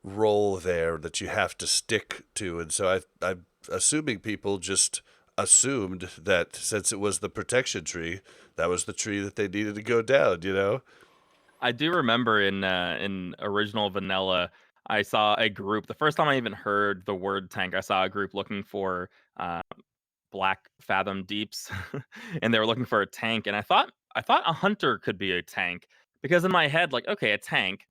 role there that you have to stick to. And so I'm assuming people just assumed that since it was the protection tree, that was the tree that they needed to go down. I do remember in original vanilla, I saw a group. The first time I even heard the word tank, I saw a group looking for Black Fathom Deeps, and they were looking for a tank. And I thought a hunter could be a tank because in my head, like, okay, a tank.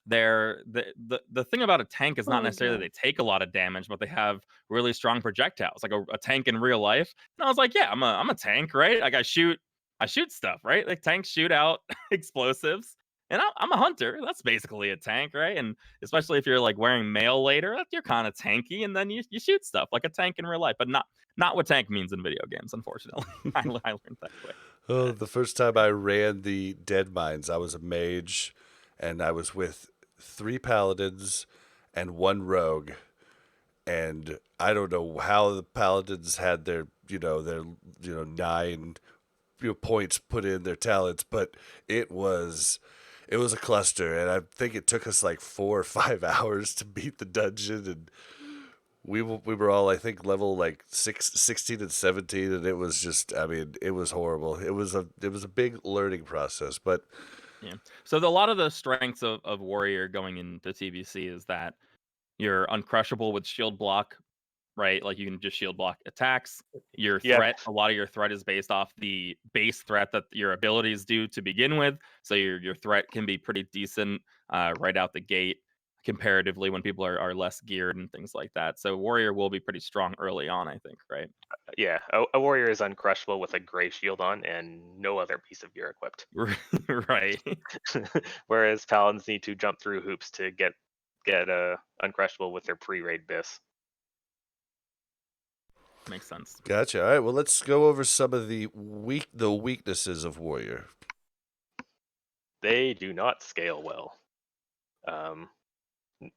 the thing about a tank is not Oh, necessarily no. they take a lot of damage, but they have really strong projectiles, like a tank in real life. And I was like, yeah, I'm a tank, right? Like I shoot stuff, right? Like tanks shoot out explosives. And I'm a hunter. That's basically a tank, right? And especially if you're like wearing mail later, you're kind of tanky, and then you shoot stuff like a tank in real life, but not what tank means in video games, unfortunately. I learned that quick. Oh, the first time I ran the Dead Mines, I was a mage, and I was with 3 paladins and 1 rogue. And I don't know how the paladins had their 9 points put in their talents, but it was a cluster, and I think it took us like 4 or 5 hours to beat the dungeon, and we were all, I think, level like 16 and 17, and it was just, I mean, it was horrible. It was a big learning process, but Yeah. So a lot of the strengths of warrior going into TBC is that you're uncrushable with shield block, right? Like you can just shield block attacks. Your Yeah, threat, a lot of your threat is based off the base threat that your abilities do to begin with. So your threat can be pretty decent right out the gate comparatively when people are less geared and things like that. So warrior will be pretty strong early on, I think, right? yeah. A warrior is uncrushable with a gray shield on and no other piece of gear equipped. Right. Whereas paladins need to jump through hoops to get uncrushable with their pre-raid bis. Makes sense. gotcha. All right, well, let's go over some of the weaknesses of warrior. They do not scale well.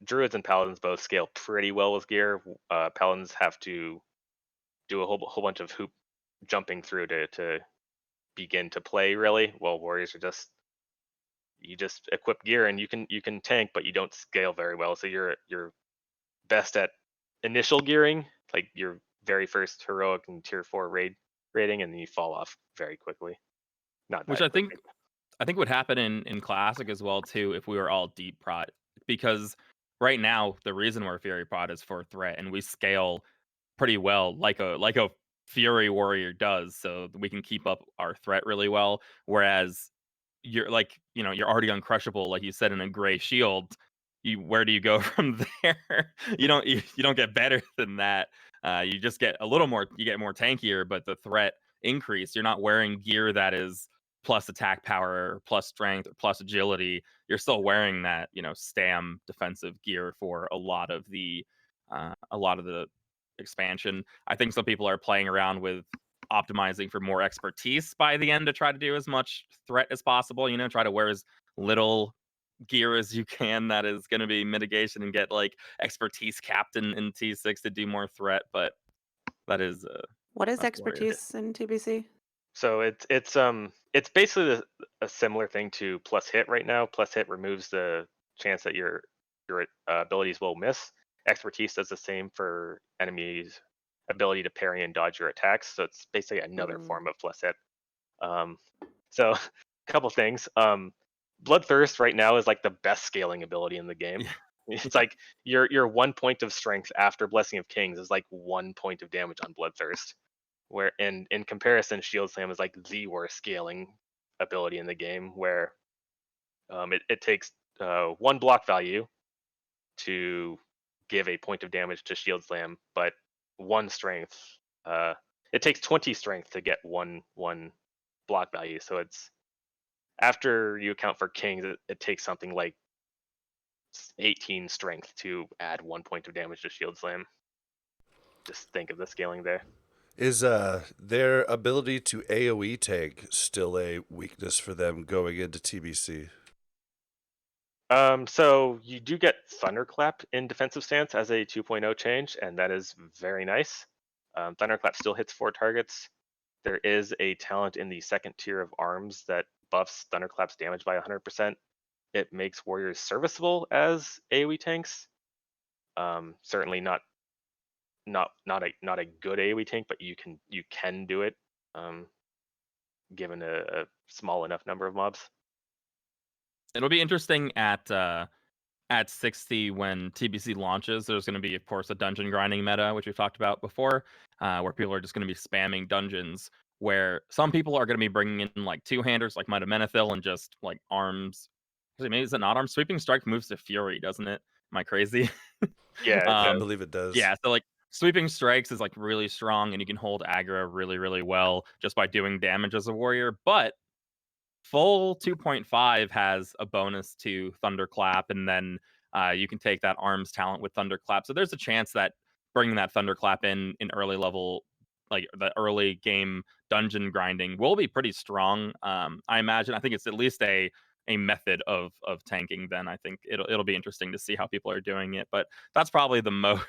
Druids and paladins both scale pretty well with gear. Paladins have to do a whole bunch of hoop jumping through to begin to play, really. While warriors are you just equip gear and you can tank, but you don't scale very well. So you're best at initial gearing, like your very first heroic and tier 4 rating, and then you fall off very quickly. Not Which that I quickly. think would happen in classic as well too if we were all deep prot, because right now the reason we're fury prot is for threat, and we scale pretty well like a fury warrior does, so we can keep up our threat really well. Whereas you're like, you're already uncrushable, like you said, in a gray shield. Where do you go from there? You don't get better than that. You just get a little more. You get more tankier, but the threat increase. You're not wearing gear that is plus attack power, or plus strength, or plus agility. You're still wearing that, stam defensive gear for a lot of the expansion. I think some people are playing around with optimizing for more expertise by the end to try to do as much threat as possible. Try to wear as little gear as you can that is going to be mitigation, and get like expertise capped in T6 to do more threat. But that is What is that's warrior. expertise in TBC? So it's basically a similar thing to plus hit right now. Plus hit removes the chance that your abilities will miss. Expertise does the same for enemies' ability to parry and dodge your attacks. So it's basically another form of plus hit. So a couple things. Bloodthirst right now is like the best scaling ability in the game. Yeah. It's like your 1 point of strength after Blessing of Kings is like 1 point of damage on Bloodthirst. Where in comparison, Shield Slam is like the worst scaling ability in the game, where it takes 1 block value to give a point of damage to Shield Slam, but 1 strength. It takes 20 strength to get one block value. So it's after you account for Kings, it takes something like 18 strength to add 1 point of damage to Shield Slam. Just think of the scaling there. Is their ability to AoE tank still a weakness for them going into TBC? So you do get Thunderclap in defensive stance as a 2.0 change, and that is very nice. Thunderclap still hits 4 targets. There is a talent in the second tier of arms that buffs Thunderclap's damage by 100%. It makes warriors serviceable as AoE tanks. Certainly not a good AoE tank, but you can do it given a small enough number of mobs. It'll be interesting at 60 when TBC launches. There's going to be, of course, a dungeon grinding meta, which we've talked about before, where people are just going to be spamming dungeons. Where some people are going to be bringing in like 2-handers, like Might of Menethil, and just like arms maybe is it not armed? Sweeping Strike moves to Fury, doesn't it? Am I crazy? Yeah, it I um, does. believe it does. yeah, so like Sweeping Strikes is like really strong, and you can hold aggro really, really well just by doing damage as a warrior. But full 2.5 has a bonus to Thunderclap, and then you can take that arms talent with Thunderclap. So there's a chance that bringing that Thunderclap in early level, like the early game dungeon grinding, will be pretty strong. I imagine. I think it's at least a method of tanking. Then I think it'll be interesting to see how people are doing it. But that's probably the most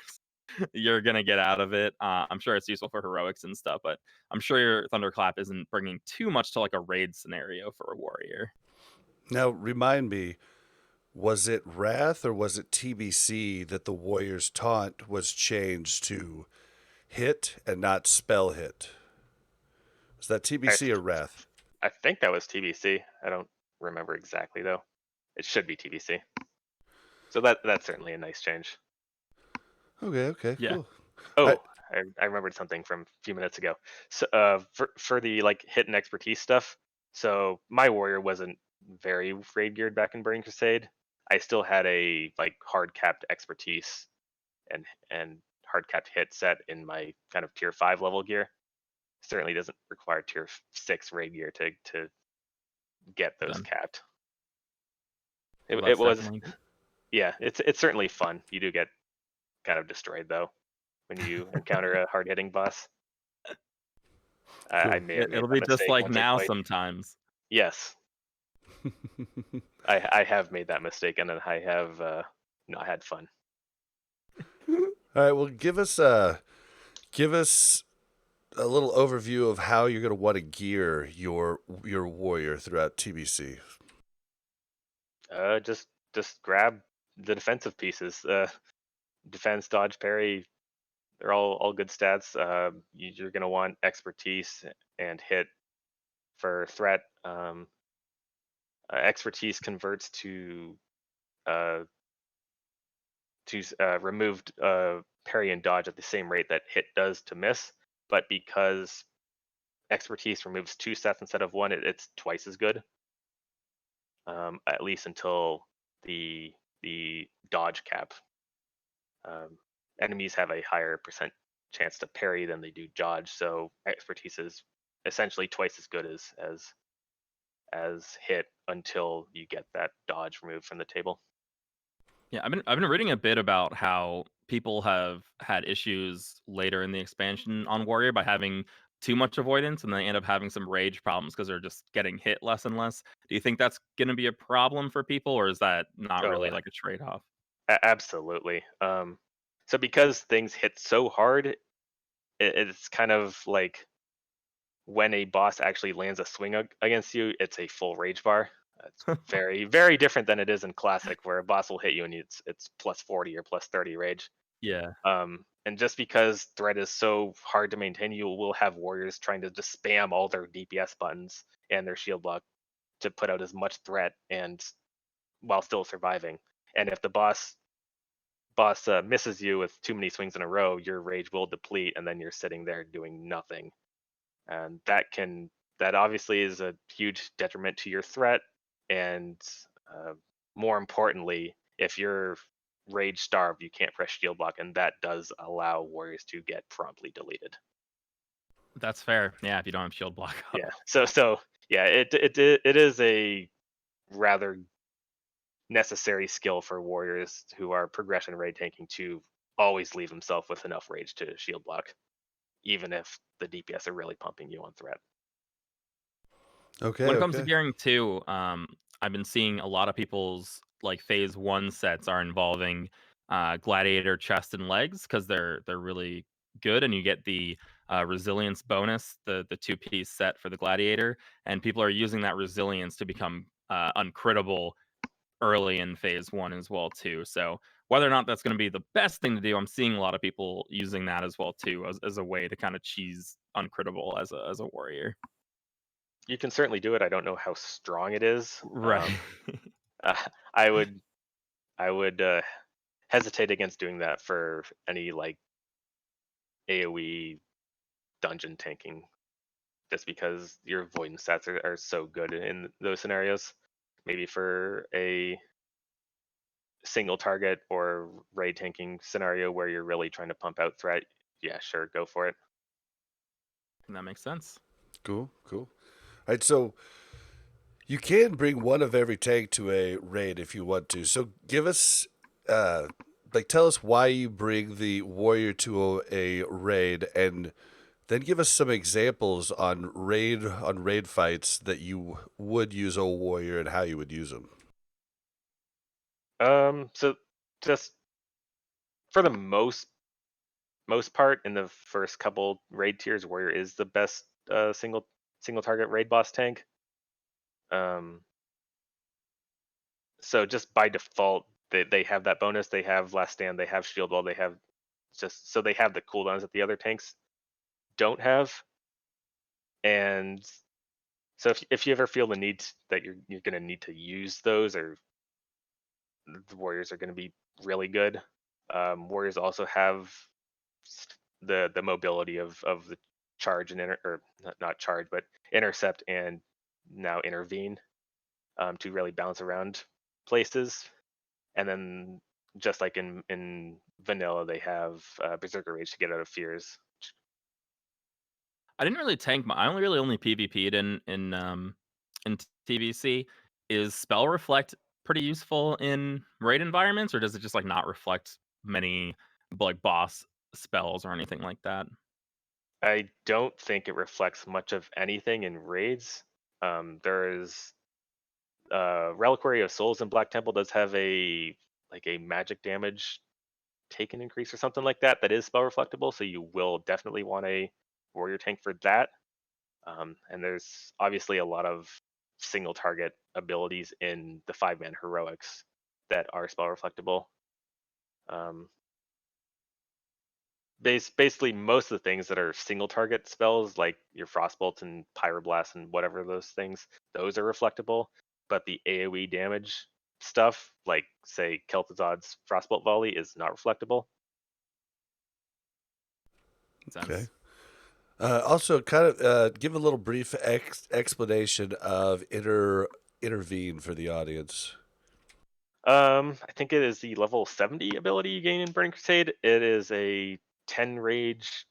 you're gonna get out of it. I'm sure it's useful for heroics and stuff, but I'm sure your Thunderclap isn't bringing too much to like a raid scenario for a warrior. Now, remind me, was it Wrath or was it TBC that the Warrior's taunt was changed to hit and not spell hit? Was that I, TBC or Wrath? I think that was TBC. I don't remember exactly though. It should be TBC. So that's certainly a nice change. Okay, Yeah. cool. Oh, I remembered something from a few minutes ago. So for the like hit and expertise stuff. So my warrior wasn't very raid geared back in Burning Crusade. I still had a like hard capped expertise and hard capped hit set in my kind of tier 5 level gear. Certainly doesn't require tier 6 raid gear to get those Done. capped. Well, It that's was definitely yeah, it's certainly fun. You do get kind of destroyed though when you encounter a hard hitting boss. I Cool. may have made it'll that be just mistake like once or now twice. sometimes. Yes, I have made that mistake, and then I have not had fun. All right, well, give us a little overview of how you're going to want to gear your warrior throughout TBC. Just grab the defensive pieces. Defense, dodge, parry. They're all good stats. You're gonna want expertise and hit for threat. Expertise converts uh, to removed parry and dodge at the same rate that hit does to miss. But because expertise removes 2 stats instead of 1, it's twice as good. At least until the dodge cap. Um, Enemies have a higher percent chance to parry than they do dodge, so expertise is essentially twice as good as hit until you get that dodge removed from the table. Yeah, I've been reading a bit about how people have had issues later in the expansion on Warrior by having too much avoidance, and they end up having some rage problems because they're just getting hit less and less. Do you think that's going to be a problem for people, or is that not Oh, really like a trade off? absolutely. So because things hit so hard, it's kind of like when a boss actually lands a swing against you, it's a full rage bar. It's very, very different than it is in Classic, where a boss will hit you and it's plus 40 or plus 30 rage. Yeah, And just because threat is so hard to maintain, you will have warriors trying to just spam all their DPS buttons and their shield block to put out as much threat and while still surviving. And if the boss misses you with too many swings in a row, your rage will deplete, and then you're sitting there doing nothing. And that obviously is a huge detriment to your threat. And uh, more importantly, if you're rage starved, you can't press shield block, and that does allow warriors to get promptly deleted. that's fair. Yeah, if you don't have shield block up. Yeah. So yeah, it is a rather necessary skill for warriors who are progression raid tanking to always leave himself with enough rage to shield block, even if the DPS are really pumping you on threat. Okay, When it comes to okay. gearing too, I've been seeing a lot of people's like phase one sets are involving gladiator chest and legs because they're really good, and you get the resilience bonus, the 2-piece set for the gladiator, and people are using that resilience to become uncrittable early in phase one as well too. So whether or not that's going to be the best thing to do, I'm seeing a lot of people using that as well too as a way to kind of cheese uncrittable as a warrior. You can certainly do it. I don't know how strong it is. Right. Uh, I would hesitate against doing that for any like AOE dungeon tanking, just because your avoidance stats are so good in those scenarios. maybe for a single target or raid tanking scenario where you're really trying to pump out threat, yeah, sure, go for it. And that makes sense. Cool. All right, so you can bring one of every tank to a raid if you want to. So give us, tell us why you bring the warrior to a raid, and then give us some examples on raid fights that you would use a warrior and how you would use them. So just for the most part, in the first couple raid tiers, warrior is the best single target raid boss tank. So just by default, they have that bonus. They have last stand. They have shield wall. They have so they have the cooldowns that the other tanks don't have. And so if you ever feel the need that you're going to need to use those, or the warriors are going to be really good. Warriors also have the mobility of the charge and or not charge, but intercept and now intervene, to really bounce around places. And then just like in vanilla, they have Berserker Rage to get out of fears. I didn't really tank. I only PvP'd in TBC. Is Spell Reflect pretty useful in raid environments, or does it just like not reflect many like boss spells or anything like that? I don't think it reflects much of anything in raids. There is Reliquary of Souls in Black Temple does have a magic damage taken increase or something like that is spell reflectable, so you will definitely want a warrior tank for that. And there's obviously a lot of single target abilities in the 5-man heroics that are spell reflectable. Basically, most of the things that are single target spells, like your Frostbolt and Pyroblast and whatever those things, those are reflectable. But the AoE damage stuff, like say Kel'Thuzad's Frostbolt Volley, is not reflectable. Okay. Also, kind of give a little brief explanation of intervene for the audience. I think it is the level 70 ability you gain in Burning Crusade. It is a 10 rage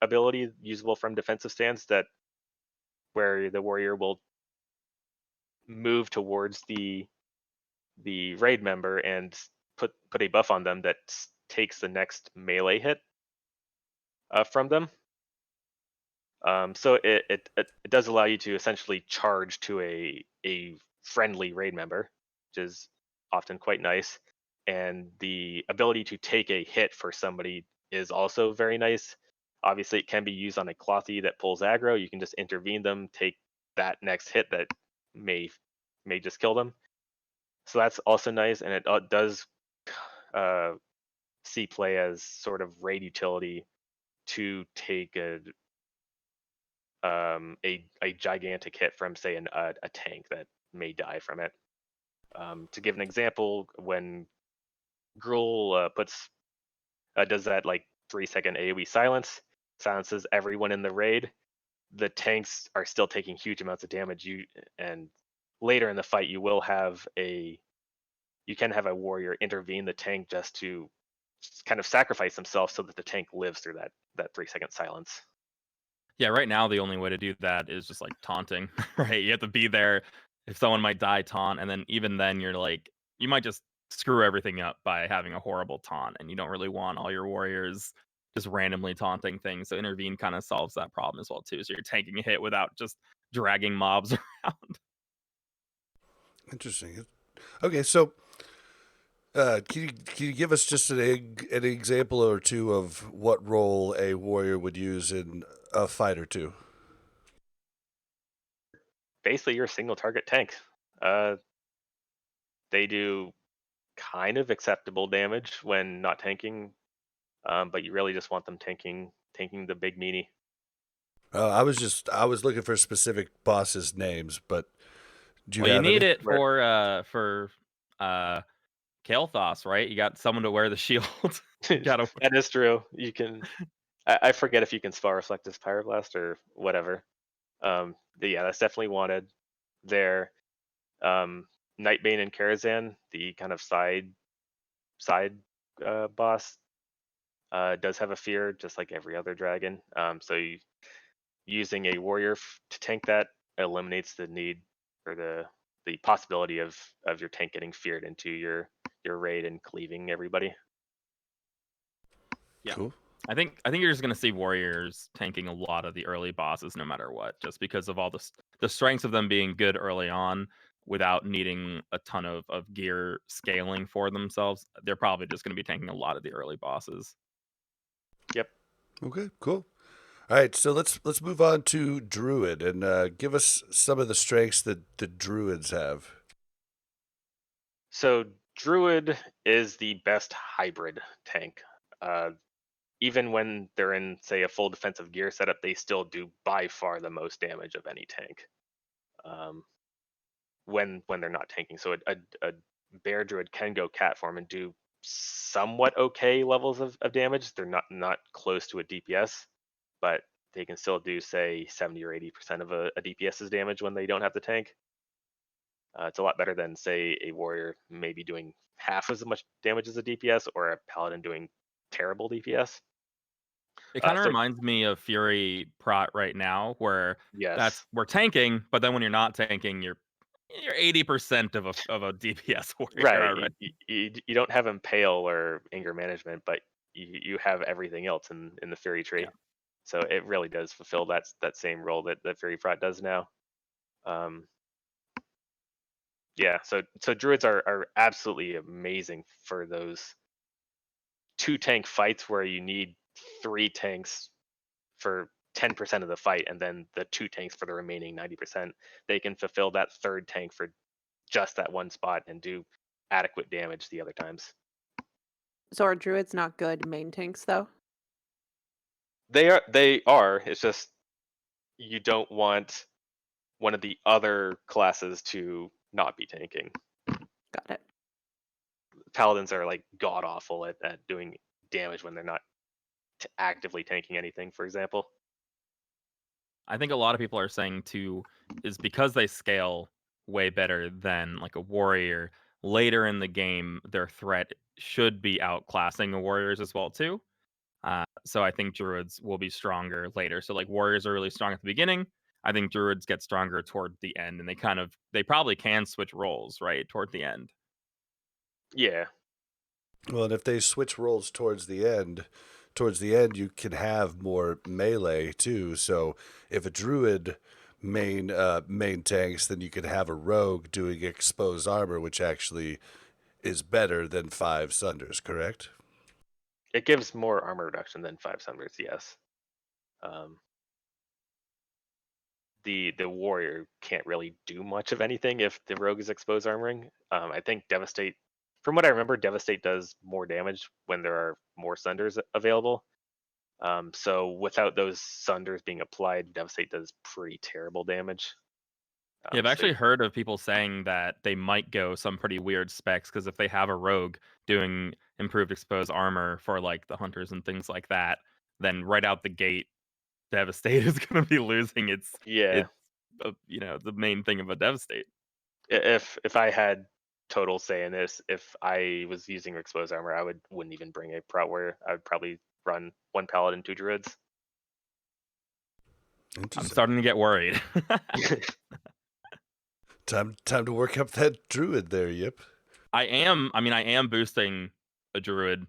ability usable from defensive stance where the warrior will move towards the raid member and put a buff on them that takes the next melee hit from them. So it does allow you to essentially charge to a friendly raid member, which is often quite nice. And the ability to take a hit for somebody is also very nice. Obviously, it can be used on a clothy that pulls aggro. You can just intervene them, take that next hit that may just kill them. So that's also nice, and it does see play as sort of raid utility to take a gigantic hit from, say, a tank that may die from it. To give an example, when Gruul does that like 3-second AoE silences everyone in the raid, the tanks are still taking huge amounts of damage. And later in the fight, you can have a warrior intervene the tank just to kind of sacrifice himself so that the tank lives through that 3-second silence. Yeah, right now the only way to do that is just like taunting, right? You have to be there if someone might die, taunt, and then even then you're like, you might just screw everything up by having a horrible taunt, and you don't really want all your warriors just randomly taunting things. So intervene kind of solves that problem as well too. So you're tanking a hit without just dragging mobs around. Interesting. Okay, so can you give us just an example or two of what role a warrior would use in a fight or two? Basically, you're a single target tank. They do kind of acceptable damage when not tanking, but you really just want them tanking the big meanie. I was looking for specific bosses' names, but do you Well, you have need any? it for Kael'thas, right? You got someone to wear the shield. Gotta. That is true. You can. I forget if you can spell reflect as Pyroblast or whatever. But yeah, that's definitely wanted there. Nightbane and Karazhan, the kind of side boss, does have a fear, just like every other dragon. Using a warrior to tank that eliminates the need or the possibility of your tank getting feared into your raid and cleaving everybody. Yeah. Cool. I think you're just gonna see warriors tanking a lot of the early bosses no matter what, just because of all the strengths of them being good early on without needing a ton of gear scaling for themselves. They're probably just gonna be tanking a lot of the early bosses. Yep. Okay, cool. All right, so let's move on to Druid and give us some of the strengths that the Druids have. So Druid is the best hybrid tank. Even when they're in, say, a full defensive gear setup, they still do by far the most damage of any tank. When they're not tanking, so a bear druid can go cat form and do somewhat okay levels of damage. They're not close to a DPS, but they can still do, say, 70 or 80% of a DPS's damage when they don't have the tank. It's a lot better than, say, a warrior maybe doing half as much damage as a DPS, or a paladin doing terrible DPS. It kind of So reminds me of Fury Prot right now, where yes, we're tanking, but then when you're not tanking, you're 80% of a DPS warrior right. already. You don't have impale or anger management, but you have everything else in the Fury tree. Yeah. So it really does fulfill that same role that Fury Prot does now. Yeah, so druids are absolutely amazing for those 2 tank fights where you need 3 tanks for 10% of the fight, and then the 2 tanks for the remaining 90%. They can fulfill that 3rd tank for just that one spot and do adequate damage the other times. So are druids not good main tanks though? They are. It's just you don't want one of the other classes to not be tanking. Got it. Paladins are like god awful at doing damage when they're not actively tanking anything, for example. I think a lot of people are saying too is because they scale way better than like a warrior later in the game, their threat should be outclassing the warriors as well too. So I think druids will be stronger later. So like warriors are really strong at the beginning. I think druids get stronger toward the end, and they probably can switch roles right toward the end. Yeah. Well, and if they switch roles towards the end, you can have more melee too. So if a druid main tanks, then you could have a rogue doing exposed armor, which actually is better than 5 sunders. Correct? It gives more armor reduction than 5 sunders, yes. The warrior can't really do much of anything if the rogue is exposed armoring. I think Devastate, from what I remember, Devastate does more damage when there are more sunders available. So without those sunders being applied, Devastate does pretty terrible damage. Yeah, I've So actually heard of people saying that they might go some pretty weird specs because if they have a rogue doing improved exposed armor for like the hunters and things like that, then right out the gate, Devastate is going to be losing yeah, its the main thing of a Devastate. if I had total say in this, if I was using exposed armor, wouldn't even bring a Prot Warrior. I would probably run 1 Paladin, 2 Druids. I'm Interesting. starting to get worried. Time to work up that druid there. Yep. I am boosting a druid,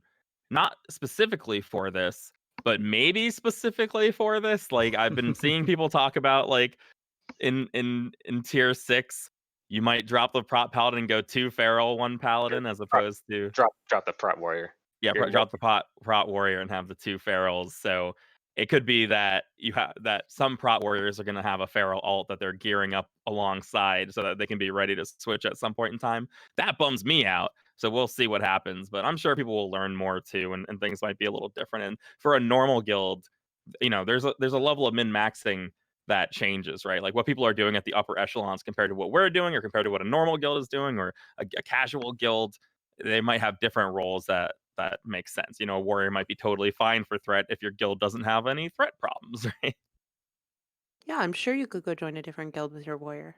not specifically for this, but maybe specifically for this. Like I've been seeing people talk about like in tier 6, you might drop the prot paladin and go 2 feral, 1 paladin as opposed to drop the Prot Warrior. drop the prot warrior and have the 2 ferals. So it could be that that some prot warriors are going to have a feral alt that they're gearing up alongside so that they can be ready to switch at some point in time. That bums me out. So we'll see what happens, but I'm sure people will learn more too, and things might be a little different. And for a normal guild, there's a level of min maxing that changes, right? Like what people are doing at the upper echelons compared to what we're doing, or compared to what a normal guild is doing, or a casual guild. They might have different roles that makes sense. A warrior might be totally fine for threat if your guild doesn't have any threat problems, right? Yeah, I'm sure you could go join a different guild with your warrior.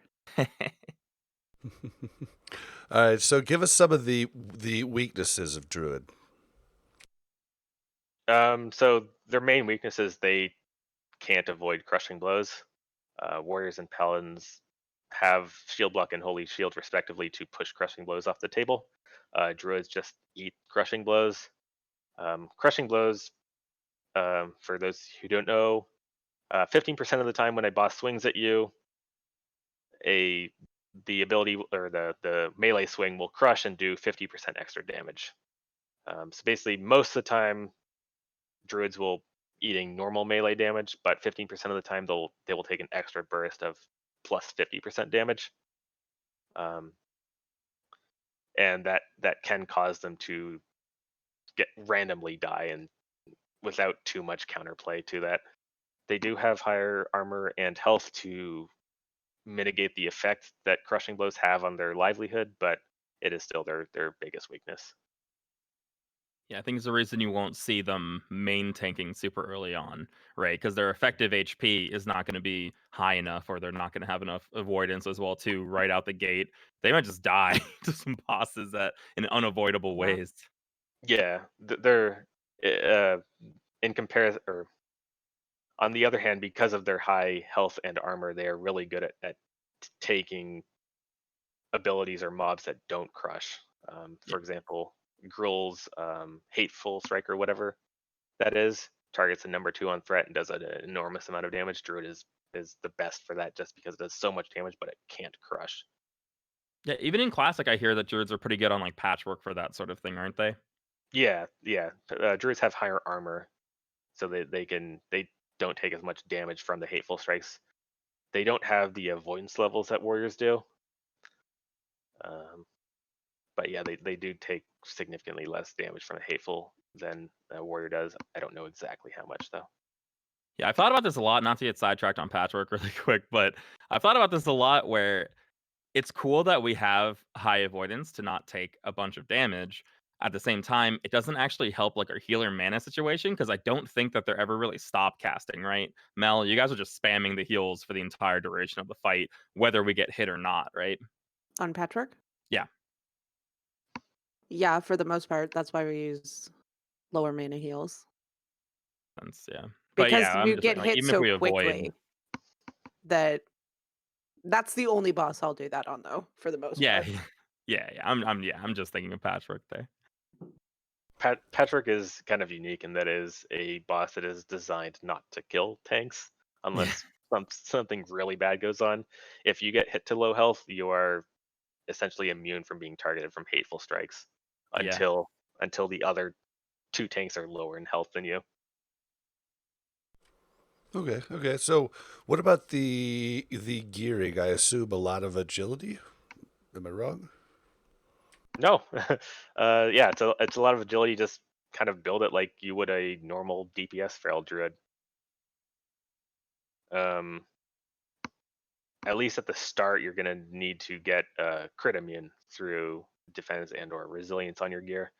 All right, so give us some of the weaknesses of Druid. So their main weakness is they can't avoid crushing blows. Warriors and Paladins have shield block and holy shield respectively to push crushing blows off the table. Druids just eat crushing blows. Crushing blows, for those who don't know, 15% of the time when a boss swings at you, the ability or the melee swing will crush and do 50% extra damage. So basically, most of the time, druids will eating normal melee damage, but 15% of the time they will take an extra burst of plus 50% damage, and that can cause them to get randomly die and without too much counterplay to that. They do have higher armor and health to mitigate the effect that crushing blows have on their livelihood, but it is still their biggest weakness. Yeah, I think it's the reason you won't see them main tanking super early on, right? Because their effective HP is not going to be high enough, or they're not going to have enough avoidance as well too right out the gate. They might just die to some bosses that in unavoidable Yeah. ways. Yeah, they're uh, in comparison, or on the other hand, because of their high health and armor, they are really good at taking abilities or mobs that don't crush. Yeah, For example, Gruul's Hateful Strike or whatever that is targets a number 2 on threat and does an enormous amount of damage. Druid is the best for that just because it does so much damage, but it can't crush. yeah. Even in classic, I hear that druids are pretty good on like patchwork for that sort of thing, aren't they? Yeah, yeah. Druids have higher armor, so they don't take as much damage from the Hateful Strikes. They don't have the avoidance levels that warriors do. Um, but yeah, they do take significantly less damage from a hateful than a warrior does. I don't know exactly how much though. Yeah, I've thought about this a lot. Not to get sidetracked on patchwork really quick, but I've thought about this a lot. Where it's cool that we have high avoidance to not take a bunch of damage. At the same time, it doesn't actually help like our healer mana situation because I don't think that they're ever really stop casting, right? Mel, you guys are just spamming the heals for the entire duration of the fight, whether we get hit or not, right? On Patrick? Yeah. Yeah, for the most part. That's why we use lower mana heals. Yeah. But Because yeah, I'm you just saying, get like, hit even if so we avoid, quickly that that's the only boss I'll do that on, though, for the most yeah, part. I'm just thinking of patchwork there. Patrick is kind of unique in that it is a boss that is designed not to kill tanks Yeah. unless something really bad goes on. If you get hit to low health, you are essentially immune from being targeted from hateful strikes Yeah. until the other 2 tanks are lower in health than you. Okay. So, what about the gearing? I assume a lot of agility. Am I wrong? No, yeah, it's a lot of agility. Just kind of build it like you would a normal DPS feral druid. Um, at least at the start, you're gonna need to get crit immune through defense and or resilience on your gear.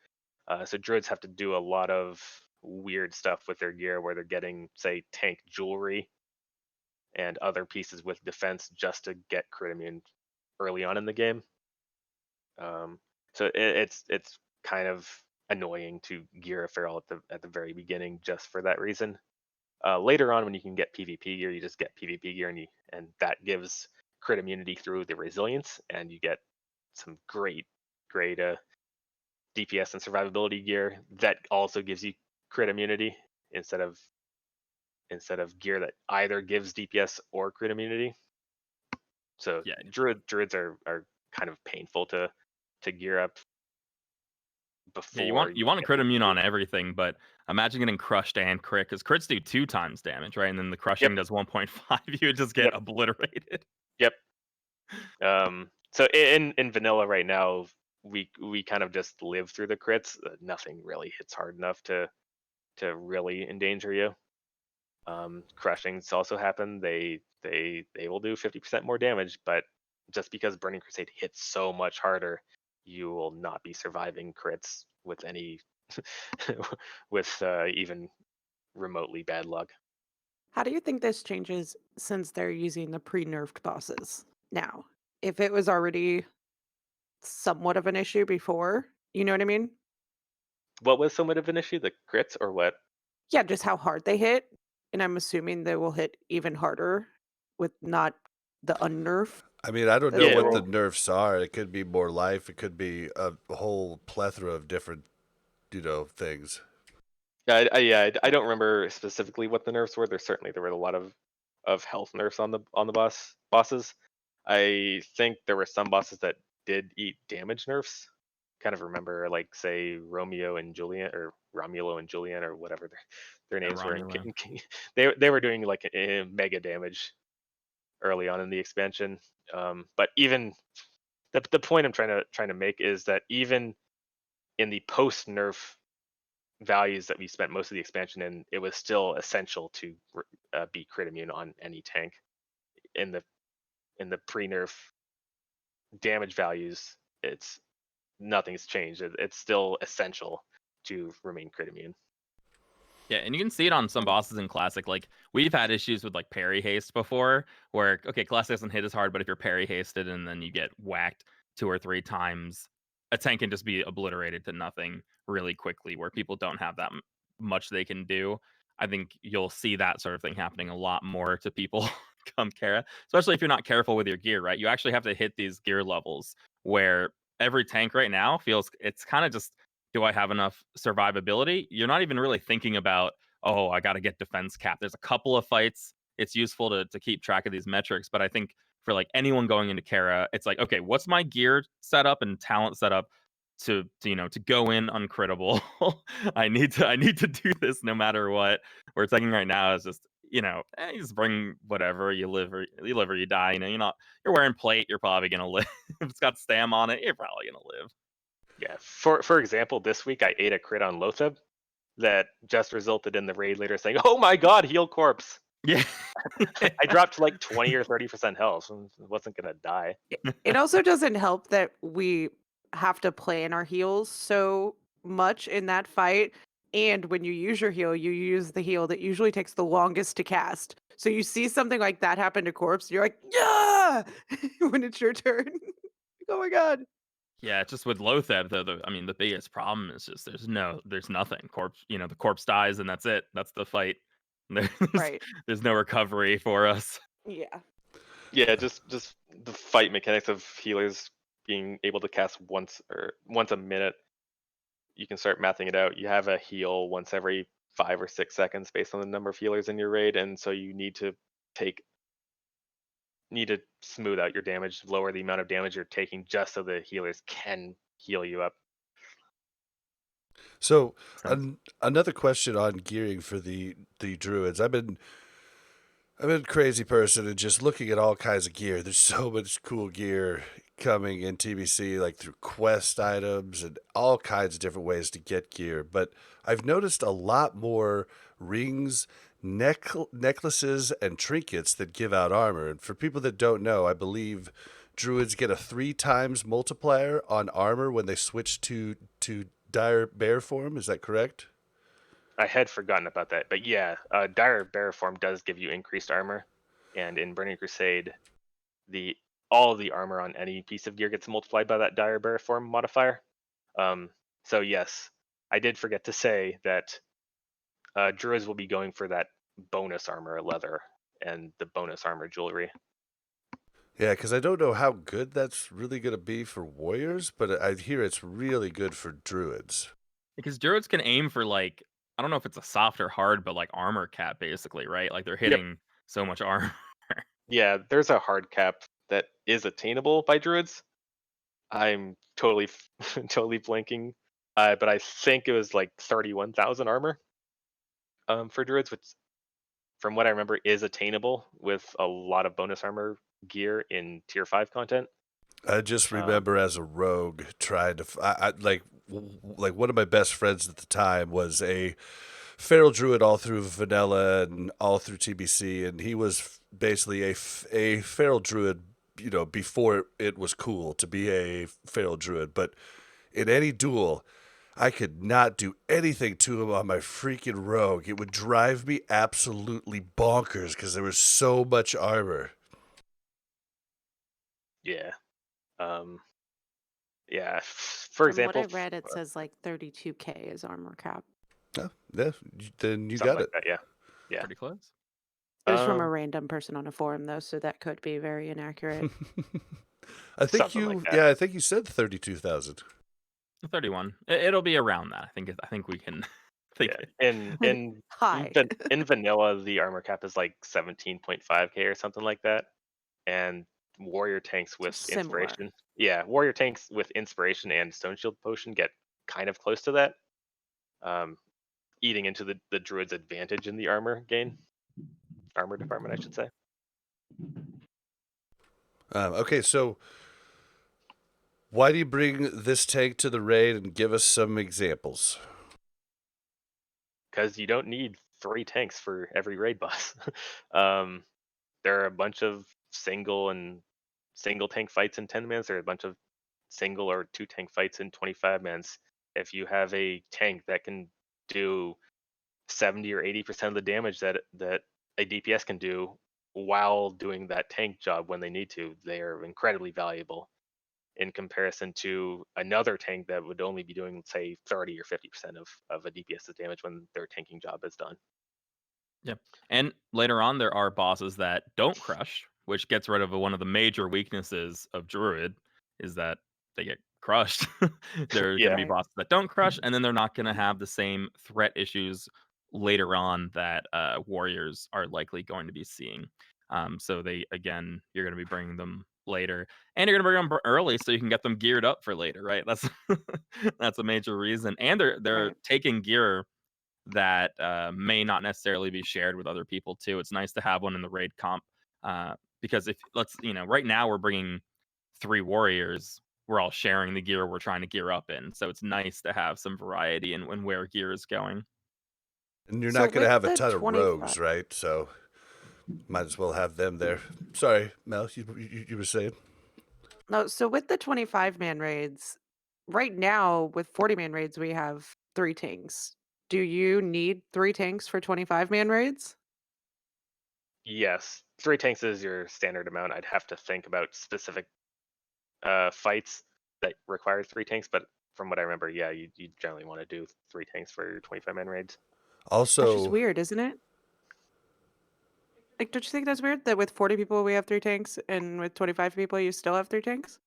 So druids have to do a lot of weird stuff with their gear, where they're getting, say, tank jewelry and other pieces with defense just to get crit immune early on in the game. So it's kind of annoying to gear a feral at the very beginning just for that reason. Later on, when you can get PvP gear, you just get PvP gear, and that gives crit immunity through the resilience, and you get some great DPS and survivability gear that also gives you crit immunity instead of gear that either gives DPS or crit immunity. So Yeah. druids are kind of painful to gear up Yeah, you before want you you want to get crit immune PvP. on everything, but imagine getting crushed and crit because crits do 2 times damage, right? And then the Yep, crushing does 1.5. You would just get yep, obliterated. yep. So in vanilla right now, we kind of just live through the crits. Nothing really hits hard enough to really endanger you. Crushings also happen. They will do 50% more damage, but just because Burning Crusade hits so much harder, you will not be surviving crits with any with even remotely bad luck. How do you think this changes since they're using the pre-nerfed bosses now? if it was already somewhat of an issue before, you know what I mean? What was somewhat of an issue? The crits or what? Yeah, just how hard they hit, and I'm assuming they will hit even harder with not the unnerf I mean, I don't that's know Yeah, what the still. nerfs are. It could be more life. It could be a whole plethora of different, things. I don't remember specifically what the nerfs were. There were a lot of health nerfs on the bosses. I think there were some bosses that did eat damage nerfs. Kind of remember, like, say, Romeo and Julian, or Romulo and Julian, or whatever their Yeah, names were. Romulo. They were doing like a mega damage early on in the expansion. But even the point I'm trying to make is that even in the post nerf values that we spent most of the expansion in, it was still essential to be crit immune on any tank. In the pre nerf damage values, it's nothing's changed. It's still essential to remain crit immune. Yeah, and you can see it on some bosses in Classic. Like, we've had issues with like parry haste before, where okay, Classic doesn't hit as hard, but if you're parry hasted and then you get whacked 2 or 3 times, a tank can just be obliterated to nothing really quickly. Where people don't have that much they can do. I think you'll see that sort of thing happening a lot more to people come Kara, especially if you're not careful with your gear. Right, you actually have to hit these gear levels where every tank right now feels it's kind of just, do I have enough survivability? You're not even really thinking about, oh, I got to get defense cap. There's a couple of fights. It's useful to keep track of these metrics, but I think for like anyone going into Kara, it's like, okay, what's my gear setup and talent setup to go in uncrittable? I need to do this no matter what. We're taking right now is just, you just bring whatever, you live or you die. You're wearing plate, you're probably gonna live. If it's got stam on it, you're probably gonna live. Yeah. For example, this week I ate a crit on Lotheb that just resulted in the raid later saying, "Oh my God, heal corpse." Yeah. I dropped like 20 or 30% health and wasn't gonna die. It also doesn't help that we have to plan our heals so much in that fight, and when you use your heal, you use the heal that usually takes the longest to cast. So you see something like that happen to Corpse, you're like, "Yeah!" when it's your turn. Oh my god. Yeah, just with Lotheb, the biggest problem is just there's nothing. Corpse, the corpse dies and that's it. That's the fight. There's Right. there's no recovery for us. Yeah. Yeah, just the fight mechanics of healers being able to cast once a minute. You can start mathing it out. You have a heal once every 5 or 6 seconds based on the number of healers in your raid, and so you take need to smooth out your damage, lower the amount of damage you're taking, just so the healers can heal you up. So, Sounds another question on gearing for the druids. I'm a crazy person and just looking at all kinds of gear. There's so much cool gear coming in TBC, like through quest items and all kinds of different ways to get gear. But I've noticed a lot more rings, necklaces, and trinkets that give out armor. And for people that don't know, I believe druids get a 3 times multiplier on armor when they switch to dire bear form. Is that correct? I had forgotten about that, but yeah, dire bear form does give you increased armor, and in Burning Crusade, all of the armor on any piece of gear gets multiplied by that dire bear form modifier. Um, so yes, I did forget to say that druids will be going for that bonus armor leather and the bonus armor jewelry. Yeah, because I don't know how good that's really going to be for warriors, but I hear it's really good for druids. because druids can aim for like, I don't know if it's a soft or hard, but like armor cap basically, right? Like they're Yep. hitting so much armor. Yeah, there's a hard cap that is attainable by druids. I'm totally totally blanking, but I think it was like 31,000 armor for druids, which, from what I remember, is attainable with a lot of bonus armor gear in tier 5 content. I just Um, remember as a rogue trying to, like one of my best friends at the time was a feral druid all through vanilla and all through TBC, and he was basically a feral druid, before it was cool to be a feral druid. But in any duel, I could not do anything to him on my freaking rogue. It would drive me absolutely bonkers because there was so much armor. Yeah. Um, yeah. For From what I example, read, it says like 32K is armor cap. Oh, yeah, then you something got like it. that. Yeah. Yeah. Pretty close. It was from a Um, random person on a forum, though, so that could be very inaccurate. something like that. Yeah, I think you said 32,000. 31. It'll be around that. I think we can think Yeah. it. Hi. In vanilla, the armor cap is like 17.5k or something like that, and warrior tanks So with similar. inspiration. Yeah, warrior tanks with inspiration and stone shield potion get kind of close to that, um, eating into the druid's advantage in the armor department, I should say. Okay, so why do you bring this tank to the raid and give us some examples? Because you don't need 3 tanks for every raid boss. um, there are a bunch of single tank fights in 10 mans. There are a bunch of single or 2 tank fights in 25 mans. If you have a tank that can do 70 or 80% of the damage that a DPS can do while doing that tank job when they need to, they are incredibly valuable in comparison to another tank that would only be doing, say, 30 or 50% of a DPS's damage when their tanking job is done. Yeah. And later on, there are bosses that don't crush, which gets rid of one of the major weaknesses of Druid, is that they get crushed. There are going to Yeah, be Right. bosses that don't crush, and then they're not going to have the same threat issues later on that warriors are likely going to be seeing. So again, you're going to be bringing them later, and you're going to bring them early so you can get them geared up for later, right? That's that's a major reason, and they're Right. taking gear that may not necessarily be shared with other people too. It's nice to have one in the raid comp because if right now we're bringing 3 warriors, we're all sharing the gear we're trying to gear up in. So it's nice to have some variety in where gear is going. And you're So not going to with have a the ton of 25, rogues, right? So might as well have them there. Sorry, Mel, you were saying? no, so with the 25-man raids, right now with 40-man raids, we have 3 tanks. Do you need 3 tanks for 25-man raids? yes, 3 tanks is your standard amount. I'd have to think about specific fights that require 3 tanks, but from what I remember, yeah, you generally want to do 3 tanks for your 25-man raids. That's just Also, weird, isn't it? Like, don't you think that's weird that with 40 people we have 3 tanks and with 25 people you still have 3 tanks?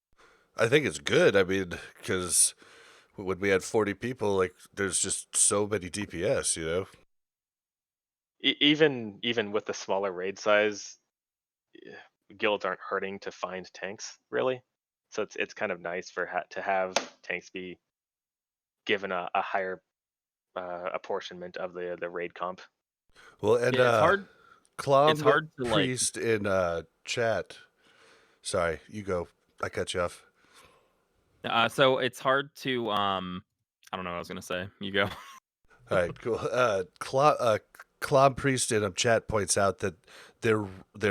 I think it's good. I mean, because when we had 40 people, like, there's just so many DPS, you know? Even with the smaller raid size, eh, guilds aren't hurting to find tanks really, so it's kind of nice to have tanks be given a higher apportionment of the raid comp. Well, and Yeah, it's hard. It's Clom hard to like. Priest in chat. Sorry, you go. I cut you off. So it's hard to. I don't know what I was gonna say. You go. All right, cool. Clom Priest in chat points out that they're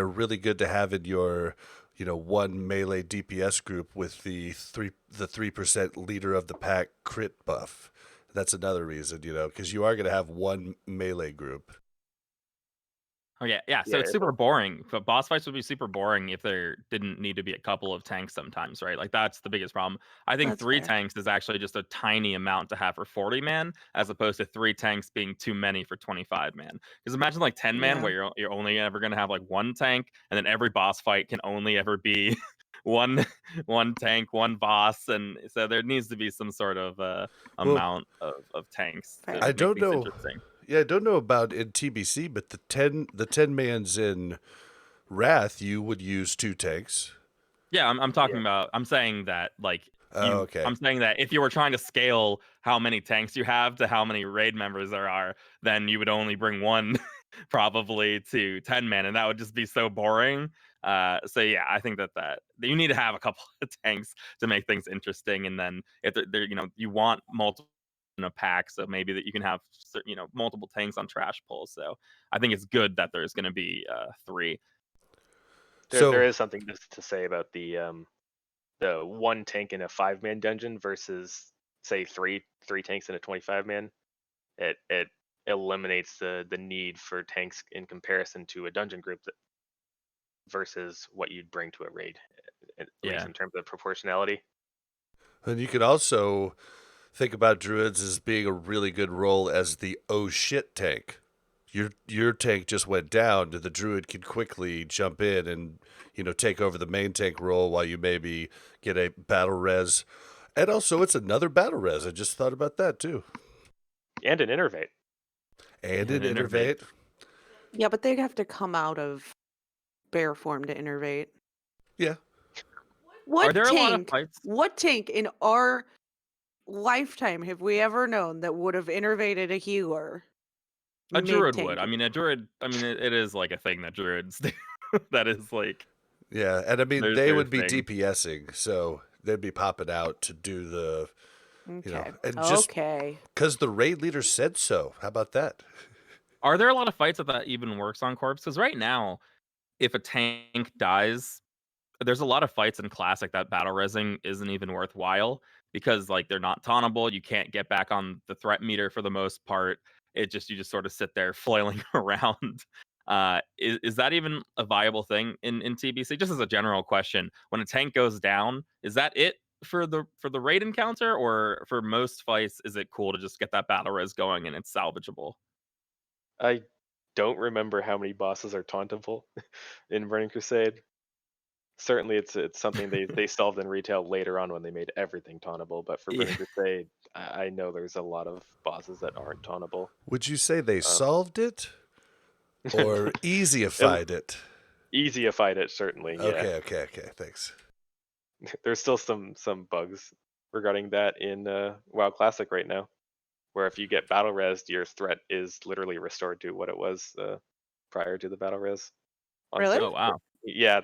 really good to have in your, one melee DPS group with the 3% leader of the pack crit buff. That's another reason, because you are going to have one melee group. Oh yeah. So Yeah, it's super boring. But boss fights would be super boring if there didn't need to be a couple of tanks sometimes, right? Like that's the biggest problem. I think That's three fair. tanks is actually just a tiny amount to have for 40-man, as opposed to 3 tanks being too many for 25-man. Because imagine like 10-man Yeah. where you're only ever gonna have like one tank, and then every boss fight can only ever be one tank, one boss, and so there needs to be some sort of Well, amount of tanks to Fair. I make don't things know. interesting. Yeah, I don't know about in TBC, but the ten mans in Wrath, you would use 2 tanks. Yeah, I'm talking yeah, about. I'm saying that Oh, okay. I'm saying that if you were trying to scale how many tanks you have to how many raid members there are, then you would only bring one probably to 10-man, and that would just be so boring. So yeah, I think that you need to have a couple of tanks to make things interesting, and then if you want multiple in a pack, so maybe that you can have multiple tanks on trash pulls. So I think it's good that there's going to be 3. there So, is something to say about the 1 tank in a 5-man dungeon versus, say, three tanks in a 25-man. It eliminates the need for tanks in comparison to a dungeon group versus what you'd bring to a raid, at least Yeah. in terms of proportionality. And you could also think about druids as being a really good role as the oh shit tank. Your tank just went down, and the druid can quickly jump in and take over the main tank role while you maybe get a battle res. And also, it's another battle res. I just thought about that too. And an innervate. And And an innervate. innervate. Yeah, but they'd have to come out of bear form to innervate. Yeah. Are there a lot of fights? What tank in our lifetime have we ever known that would have innervated a healer? A druid mid-tank? would. I mean, a druid. I mean, it is like a thing that druids do. That is like. Yeah, and I mean There's they their would be thing. DPSing, so they'd be popping out to do the, Okay. and just Okay. because the raid leader said so. How about that? Are there a lot of fights that even works on corpse? Because right now, if a tank dies, there's a lot of fights in Classic that battle resing isn't even worthwhile because like they're not tauntable. You can't get back on the threat meter for the most part. You just sort of sit there flailing around. Is that even a viable thing in TBC? Just as a general question, when a tank goes down, is that it for the raid encounter, or for most fights, is it cool to just get that battle res going and it's salvageable? I don't remember how many bosses are tauntable in Burning Crusade. Certainly, it's something they solved in retail later on when they made everything tauntable. But for Burning Yeah. Crusade, I know there's a lot of bosses that aren't tauntable. Would you say they Um, solved it or easyified it? Easyified it, certainly. Yeah, Okay. Thanks. there's still some bugs regarding that in WoW Classic right now, where if you get battle resed, your threat is literally restored to what it was prior to the battle res. On Really? Oh wow. Yeah,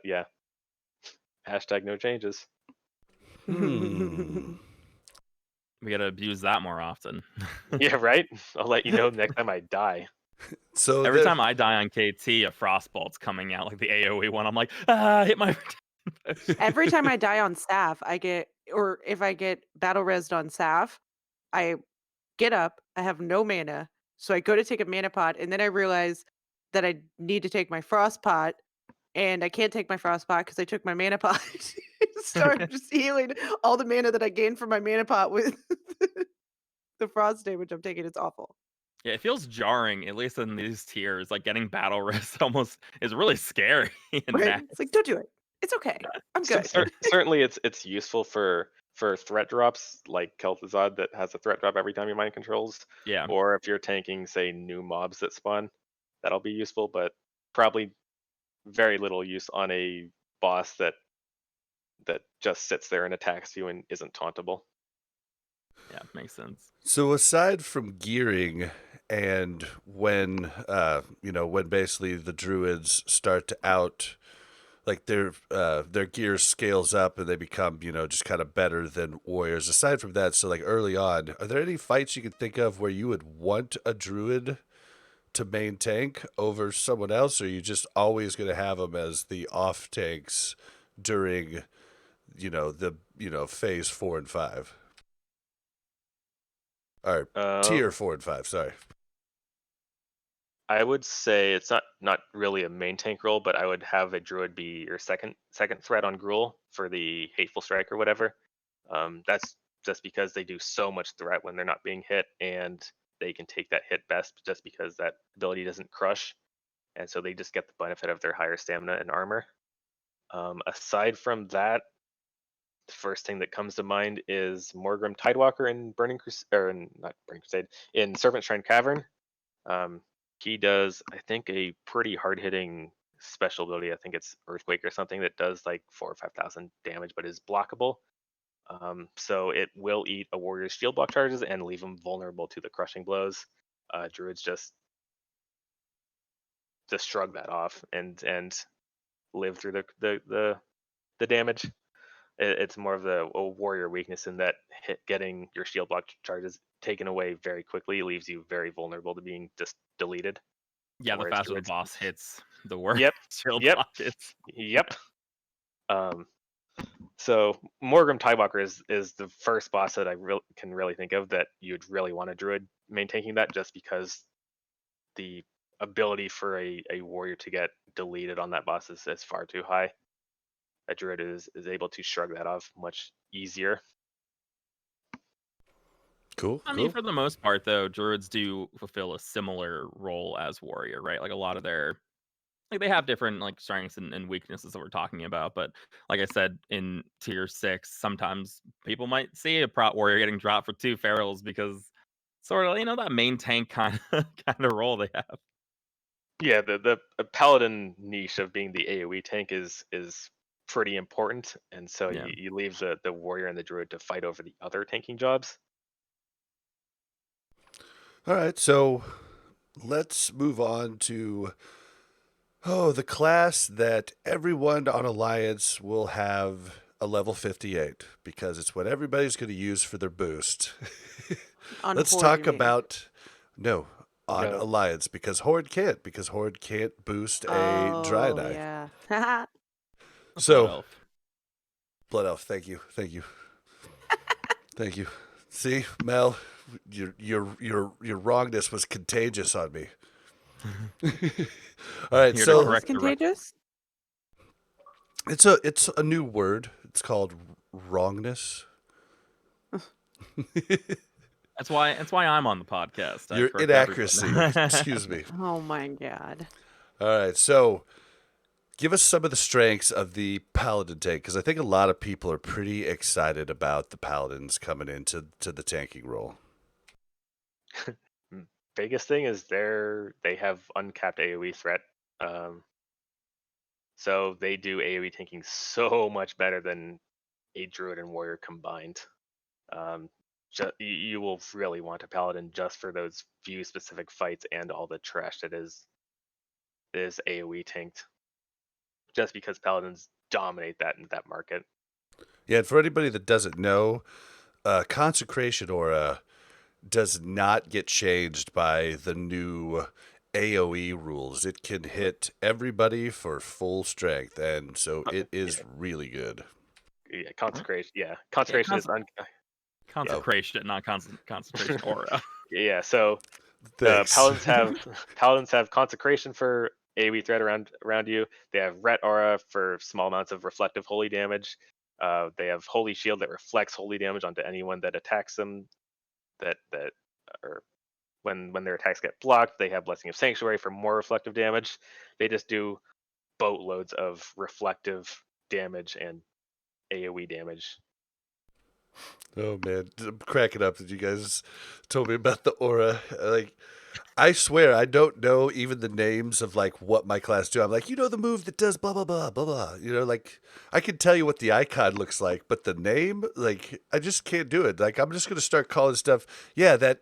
yeah. Hashtag no changes. Hmm. We gotta abuse that more often. Yeah, right. I'll let you know next time I die. So Every time I die on KT, a frostbolt's coming out, like the AoE one. I'm like, hit my. Every time I die on staff, or if I get battle resed on staff, I get up, I have no mana, so I go to take a mana pot, and then I realize that I need to take my frost pot, and I can't take my frost pot because I took my mana pot. So I'm just healing all the mana that I gained from my mana pot with the frost damage I'm taking. It's awful. Yeah, it feels jarring, at least in these tiers. Like getting battle risk almost is really scary in Right? max. It's like, don't do it. It's okay. I'm good. Certainly, it's useful for threat drops like Kel'Thuzad that has a threat drop every time your mind controls, Yeah. or if you're tanking, say, new mobs that spawn, that'll be useful. But probably very little use on a boss that just sits there and attacks you and isn't tauntable. Yeah, makes sense. So aside from gearing and when when basically the druids start to out, like their gear scales up and they become just kind of better than warriors. Aside from that, so like early on, are there any fights you could think of where you would want a druid to main tank over someone else, or are you just always going to have them as the off tanks during the phase 4 and 5? Or tier 4 and 5, sorry. I would say it's not really a main tank role, but I would have a druid be your second threat on Gruul for the hateful strike or whatever. That's just because they do so much threat when they're not being hit, and they can take that hit best just because that ability doesn't crush, and so they just get the benefit of their higher stamina and armor. Aside from that, the first thing that comes to mind is Morgrim Tidewalker in Burning Crusade, or not Burning Crusade, in Serpent Shrine Cavern. He does, I think, a pretty hard-hitting special ability. I think it's Earthquake or something that does like 4,000 or 5,000 damage, but is blockable. So it will eat a warrior's shield block charges and leave him vulnerable to the crushing blows. Druids just shrug that off and live through the damage. It's more of a warrior weakness in that getting your shield block charges taken away very quickly leaves you very vulnerable to being just deleted. Yeah, the Whereas faster the druids- boss hits, the worse Yep. shield Yep. block hits. Yep. So Morgrim Tidewalker is the first boss that I can really think of that you'd really want a druid maintaining that, just because the ability for a warrior to get deleted on that boss is far too high. A druid is able to shrug that off much easier. Cool. I mean, for the most part, though, druids do fulfill a similar role as warrior, right? Like a lot of their, like they have different like strengths and weaknesses that we're talking about. But like I said, in tier 6, sometimes people might see a prot warrior getting dropped for 2 ferals because sort of, that main tank kind of role they have. Yeah, the paladin niche of being the AoE tank is pretty important, and so Yeah. you leave the warrior and the druid to fight over the other tanking jobs. All right, so let's move on to the class that everyone on Alliance will have a level 58 because it's what everybody's going to use for their boost. On Let's Horde, talk you mean. about on No. Alliance because Horde can't boost a Dry Knight. Yeah. So Blood Elf, thank you. Thank you. See, Mel, your wrongness was contagious on me. All right, Here to so correct It's contagious? it's a new word. It's called wrongness. That's why I'm on the podcast. I Your correct inaccuracy. everyone. Excuse me. Oh my god. All right, so give us some of the strengths of the Paladin tank because I think a lot of people are pretty excited about the Paladins coming into the tanking role. Biggest thing is they have uncapped AoE threat. So they do AoE tanking so much better than a druid and warrior combined. You will really want a paladin just for those few specific fights and all the trash that is AoE tanked. Just because paladins dominate that market. Yeah, and for anybody that doesn't know, Consecration Aura does not get changed by the new AoE rules. It can hit everybody for full strength, and so it is really good. Yeah, consecration. Yeah, consecration is Consecration, not concentration aura. Yeah, so Thanks. paladins have consecration for AoE threat around you. They have ret aura for small amounts of reflective holy damage. They have holy shield that reflects holy damage onto anyone that attacks them. Or when their attacks get blocked, they have blessing of sanctuary for more reflective damage. They just do boatloads of reflective damage and AoE damage. Oh man, I'm cracking up that you guys told me about the aura. Like, I swear I don't know even the names of like what my class do. I'm like, the move that does blah blah blah blah blah. Like I can tell you what the icon looks like, but the name, like, I just can't do it. Like I'm just gonna start calling stuff. Yeah, that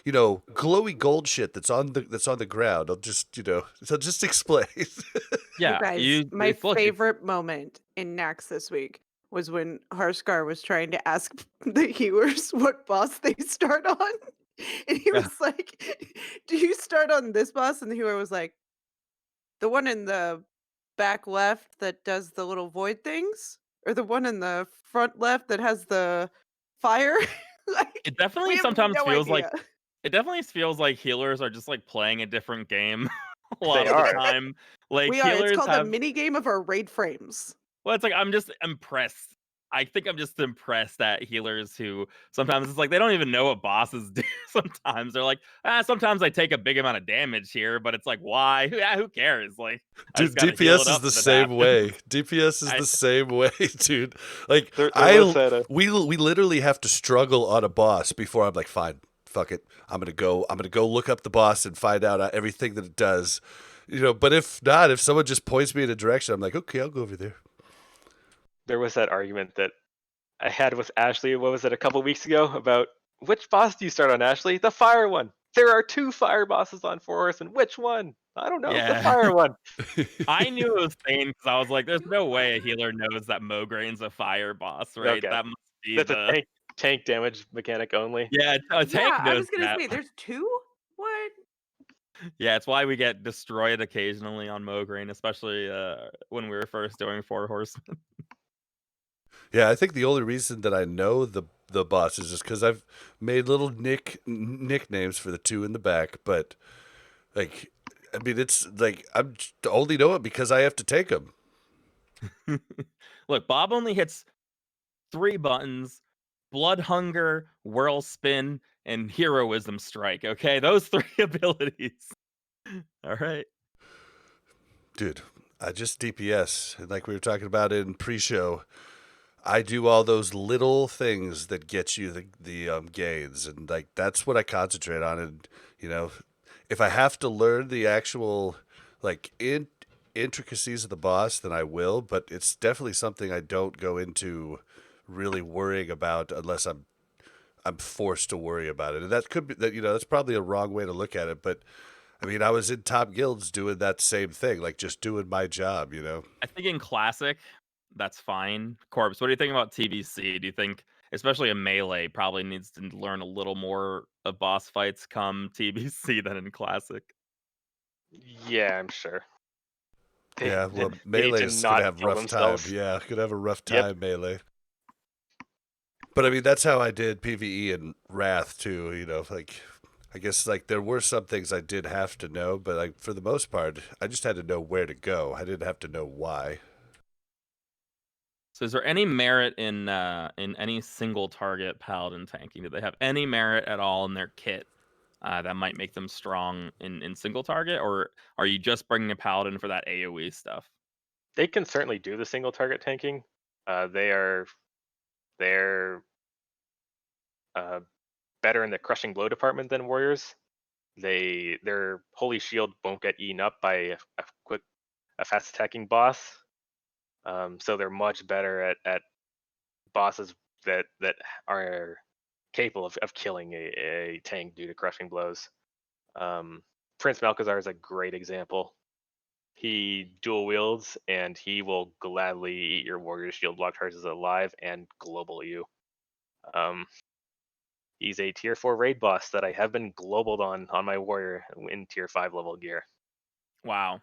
glowy gold shit that's on the ground. I'll just so just explain. Yeah, You guys, my look, favorite moment in Nax this week was when Harskar was trying to ask the healers what boss they start on. And he was like, do you start on this boss? And the healer was like, the one in the back left that does the little void things? Or the one in the front left that has the fire? Like, It definitely we have sometimes no feels idea. like healers are just like playing a different game a lot They of the are. time. Like We are. It's healers called have the mini game of our raid frames. Well, it's like I'm just impressed. I think I'm just impressed at healers who sometimes it's like they don't even know what bosses do. Sometimes they're like, sometimes I take a big amount of damage here, but it's like, why? Who cares? Like, I Dude, just gotta heal DPS it is up the if it same happens. way. DPS is the same way, dude. Like we literally have to struggle on a boss before I'm like, fine, fuck it. I'm gonna go look up the boss and find out everything that it does. But if not, if someone just points me in a direction, I'm like, okay, I'll go over there. There was that argument that I had with Ashley, what was it, a couple weeks ago, about which boss do you start on, Ashley? The fire one. There are 2 fire bosses on 4 Horsemen. Which one? I don't know. Yeah. The fire one. I knew it was Thane because I was like, there's no way a healer knows that Mograin's a fire boss, right? Okay. That must be That's a tank damage mechanic only. Yeah, a tank I knows was gonna that. say there's 2? What? Yeah, it's why we get destroyed occasionally on Mograine, especially when we were first doing 4 Horsemen. Yeah, I think the only reason that I know the bosses is because I've made little nicknames for the 2 in the back, but like I mean, it's like I'm only know it because I have to take them. Look, Bob only hits 3 buttons: Blood Hunger, Whirl Spin, and Heroism Strike. Okay, those 3 abilities. All right. Dude, I just DPS, and like we were talking about in pre-show, I do all those little things that get you the gains, and like that's what I concentrate on. And you know, if I have to learn the actual like intricacies of the boss, then I will. But it's definitely something I don't go into really worrying about unless I'm forced to worry about it. And that could be that that's probably a wrong way to look at it, but I mean, I was in top guilds doing that same thing, like just doing my job, I think in Classic, that's fine. Corpse, what do you think about TBC? Do you think, especially a melee, probably needs to learn a little more of boss fights come TBC than in Classic? Yeah, I'm sure. Yeah, They well, they need to melee's gonna not have kill rough time. themselves. Yeah, gonna have a rough Yep. time melee. But I mean, that's how I did PvE and Wrath too. Like I guess like there were some things I did have to know, but like for the most part, I just had to know where to go. I didn't have to know why. So is there any merit in any single target paladin tanking? Do they have any merit at all in their kit that might make them strong in single target, or are you just bringing a paladin for that AoE stuff? They can certainly do the single target tanking. They're uh, better in the crushing blow department than warriors. Their holy shield won't get eaten up by a fast attacking boss. So they're much better at bosses that are capable of killing a tank due to crushing blows. Um, Prince Malchazar is a great example. He dual wields and he will gladly eat your warrior shield block charges alive and global you. Um, he's a tier 4 raid boss that I have been globaled on my warrior in tier 5 level gear. Wow.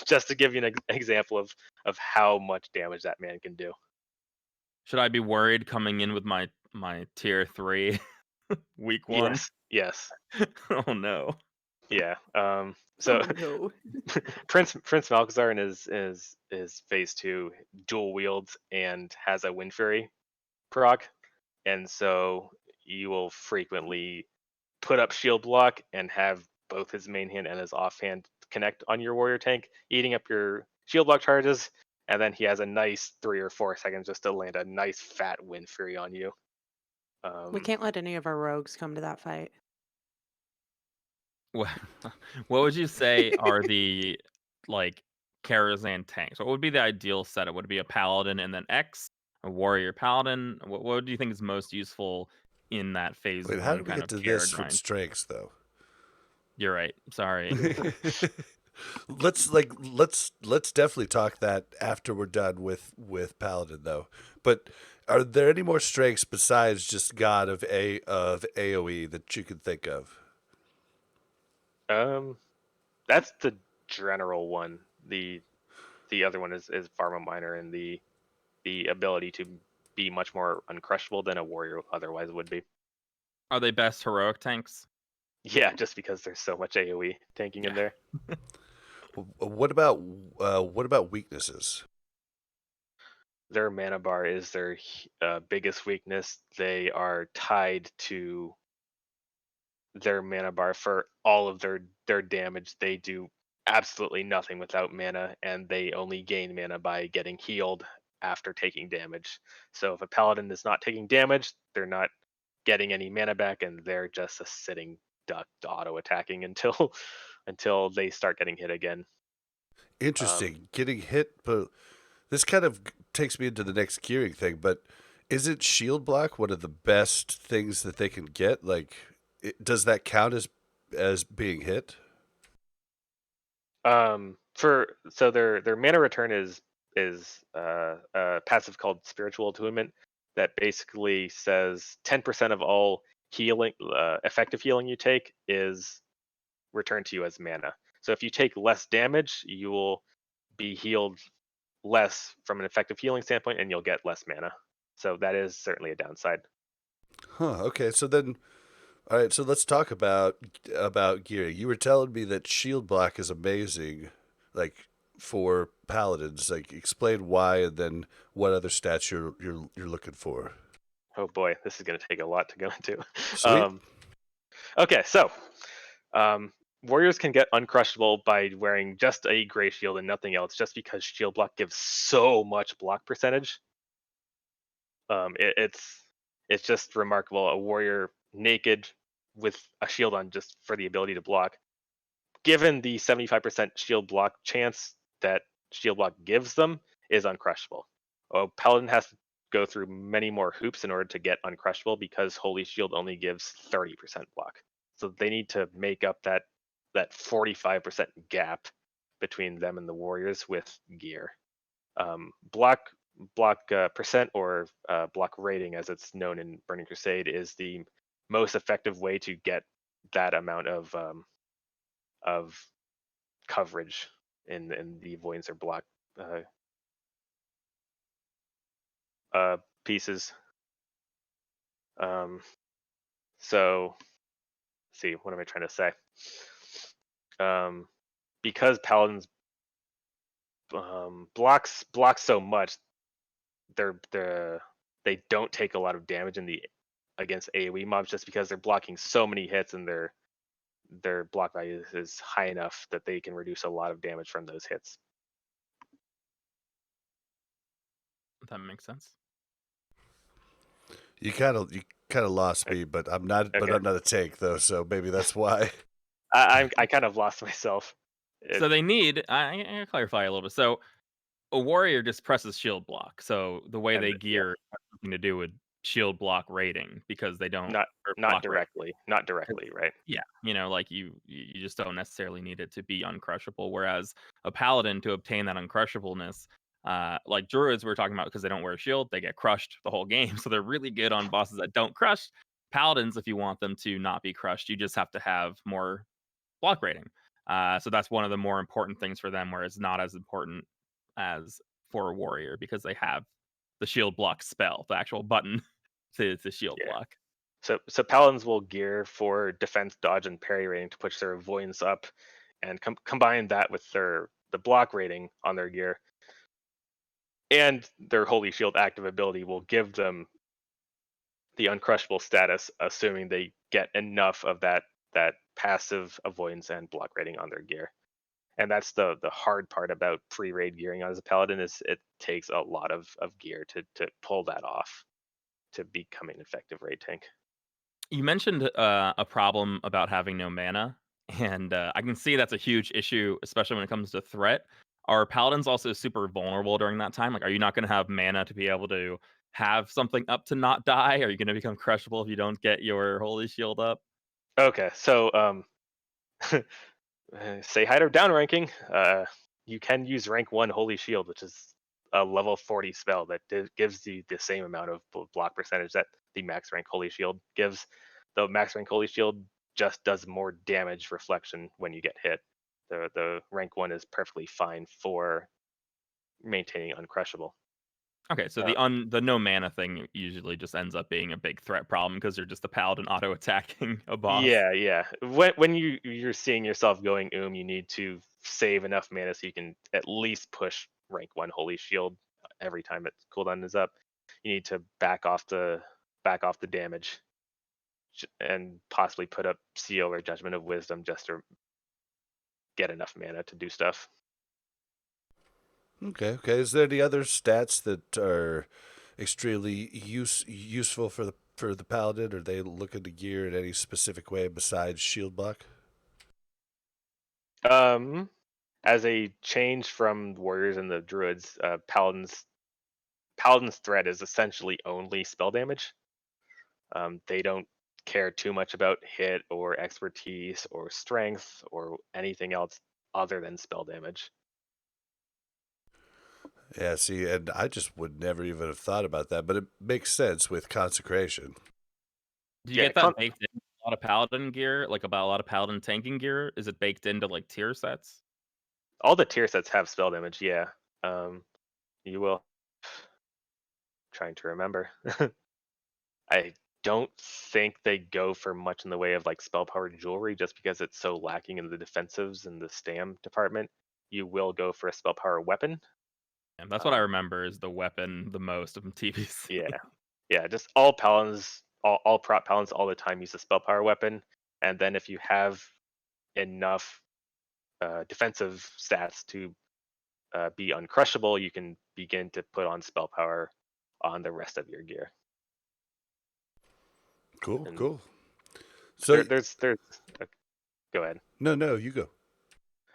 Just to give you an example of how much damage that man can do. Should I be worried coming in with my tier 3 week 1? Yes. Oh no. Yeah. So Oh no. Prince Malchazar in his phase 2 dual wields and has a Wind Fury proc, and so you will frequently put up shield block and have both his main hand and his offhand connect on your warrior tank, eating up your shield block charges, and then he has a nice 3 or 4 seconds just to land a nice fat Wind Fury on you. We can't let any of our rogues come to that fight. What what would you say are the like Karazhan tanks? What would be the ideal setup? Would it be a paladin and then X, a warrior paladin? What do you think is most useful in that phase Wait, how 1 did we kind get of to Kara this from grind? strengths though? You're right. Sorry. Let's definitely talk that after we're done with Paladin though. But are there any more strengths besides just God of AoE that you can think of? That's the general one. The other one is Pharma Miner and the ability to be much more uncrushable than a warrior otherwise would be. Are they best heroic tanks? Yeah, just because there's so much AoE tanking in Yeah. there. What about weaknesses? Their mana bar is their biggest weakness. They are tied to their mana bar for all of their damage. They do absolutely nothing without mana, and they only gain mana by getting healed after taking damage. So if a paladin is not taking damage, they're not getting any mana back, and they're just a sitting duck auto attacking until until they start getting hit again. Interesting. Getting hit, but this kind of takes me into the next gearing thing. But isn't shield block one of the best things that they can get? Like, does that count as being hit? For so their mana return is a passive called Spiritual Attunement that basically says 10% of all healing effective healing you take is returned to you as mana. So if you take less damage, you will be healed less from an effective healing standpoint, and you'll get less mana. So that is certainly a downside. Huh. Okay. So then, All right, so let's talk about gear. You were telling me that shield block is amazing, like for paladins. Like, explain why, and then what other stats you're looking for. Oh boy, this is going to take a lot to go into. Sweet. Okay, so warriors can get uncrushable by wearing just a gray shield and nothing else, just because shield block gives so much block percentage. It's just remarkable. A warrior naked with a shield on just for the ability to block, given the 75% shield block chance that shield block gives them, is uncrushable. Oh, Paladin has to go through many more hoops in order to get uncrushable because Holy Shield only gives 30% block. So they need to make up that 45% gap between them and the warriors with gear. Block percent, or block rating, as it's known in Burning Crusade, is the most effective way to get that amount of coverage in the avoidance or block pieces. So, see, what am I trying to say? Because paladins blocks so much, they don't take a lot of damage against AoE mobs, just because they're blocking so many hits, and their block value is high enough that they can reduce a lot of damage from those hits. That makes sense. You kind of lost me, but I'm not. Okay. But I'm not a tank though, so maybe that's why. I kind of lost myself. So they need. I gotta clarify a little bit. So a warrior just presses shield block. So the way they Yeah, gear has nothing to do with shield block rating, because they don't. not Or not block rating. directly, right? Yeah, like you just don't necessarily need it to be uncrushable. Whereas a paladin, to obtain that uncrushableness, like druids we were talking about, because they don't wear a shield, they get crushed the whole game. So they're really good on bosses that don't crush. Paladins, if you want them to not be crushed, you just have to have more block rating. So that's one of the more important things for them, where it's not as important as for a warrior, because they have the shield block spell, the actual button to shield Yeah. block. So paladins will gear for defense, dodge, and parry rating to push their avoidance up, and combine that with the block rating on their gear, and their Holy Shield active ability will give them the uncrushable status, assuming they get enough of that passive avoidance and block rating on their gear. And that's the hard part about pre-raid gearing as a paladin, is it takes a lot of gear to pull that off to become an effective raid tank. You mentioned a problem about having no mana, and I can see that's a huge issue, especially when it comes to threat. Are paladins also super vulnerable during that time? Like, are you not going to have mana to be able to have something up to not die? Are you going to become crushable if you don't get your holy shield up? Okay, so say hi to downranking. You can use rank 1 Holy Shield, which is a level 40 spell that gives you the same amount of block percentage that the max rank Holy Shield gives. The max rank Holy Shield just does more damage reflection when you get hit. The rank 1 is perfectly fine for maintaining uncrushable. Okay, so the no mana thing usually just ends up being a big threat problem, because you're just the paladin auto attacking a boss. Yeah. When you're seeing yourself going you need to save enough mana so you can at least push rank 1 Holy Shield every time its cooldown is up. You need to back off the damage, and possibly put up Seal or Judgment of Wisdom just to get enough mana to do stuff. Okay. Is there any other stats that are extremely useful for the paladin? Are they looking to gear in any specific way besides shield block? As a change from warriors and the druids, paladin's threat is essentially only spell damage. They don't care too much about hit or expertise or strength or anything else other than spell damage. Yeah, see, and I just would never even have thought about that, but it makes sense with consecration. Do you Yeah, get that baked in a lot of paladin gear, like about a lot of paladin tanking gear? Is it baked into like tier sets? all the tier sets have spell damage. Yeah, you will. Trying to remember. I don't think they go for much in the way of like spell powered jewelry just because it's so lacking in the defensives and the stam department. You will go for a spell power weapon. And that's what I Um, remember is the weapon the most of TBC. yeah, yeah, just all paladins, all prop paladins all the time use a spell power weapon, and then if you have enough defensive stats to be uncrushable, you can begin to put on spell power on the rest of your gear. Cool, And cool. So there's go ahead. no, you go.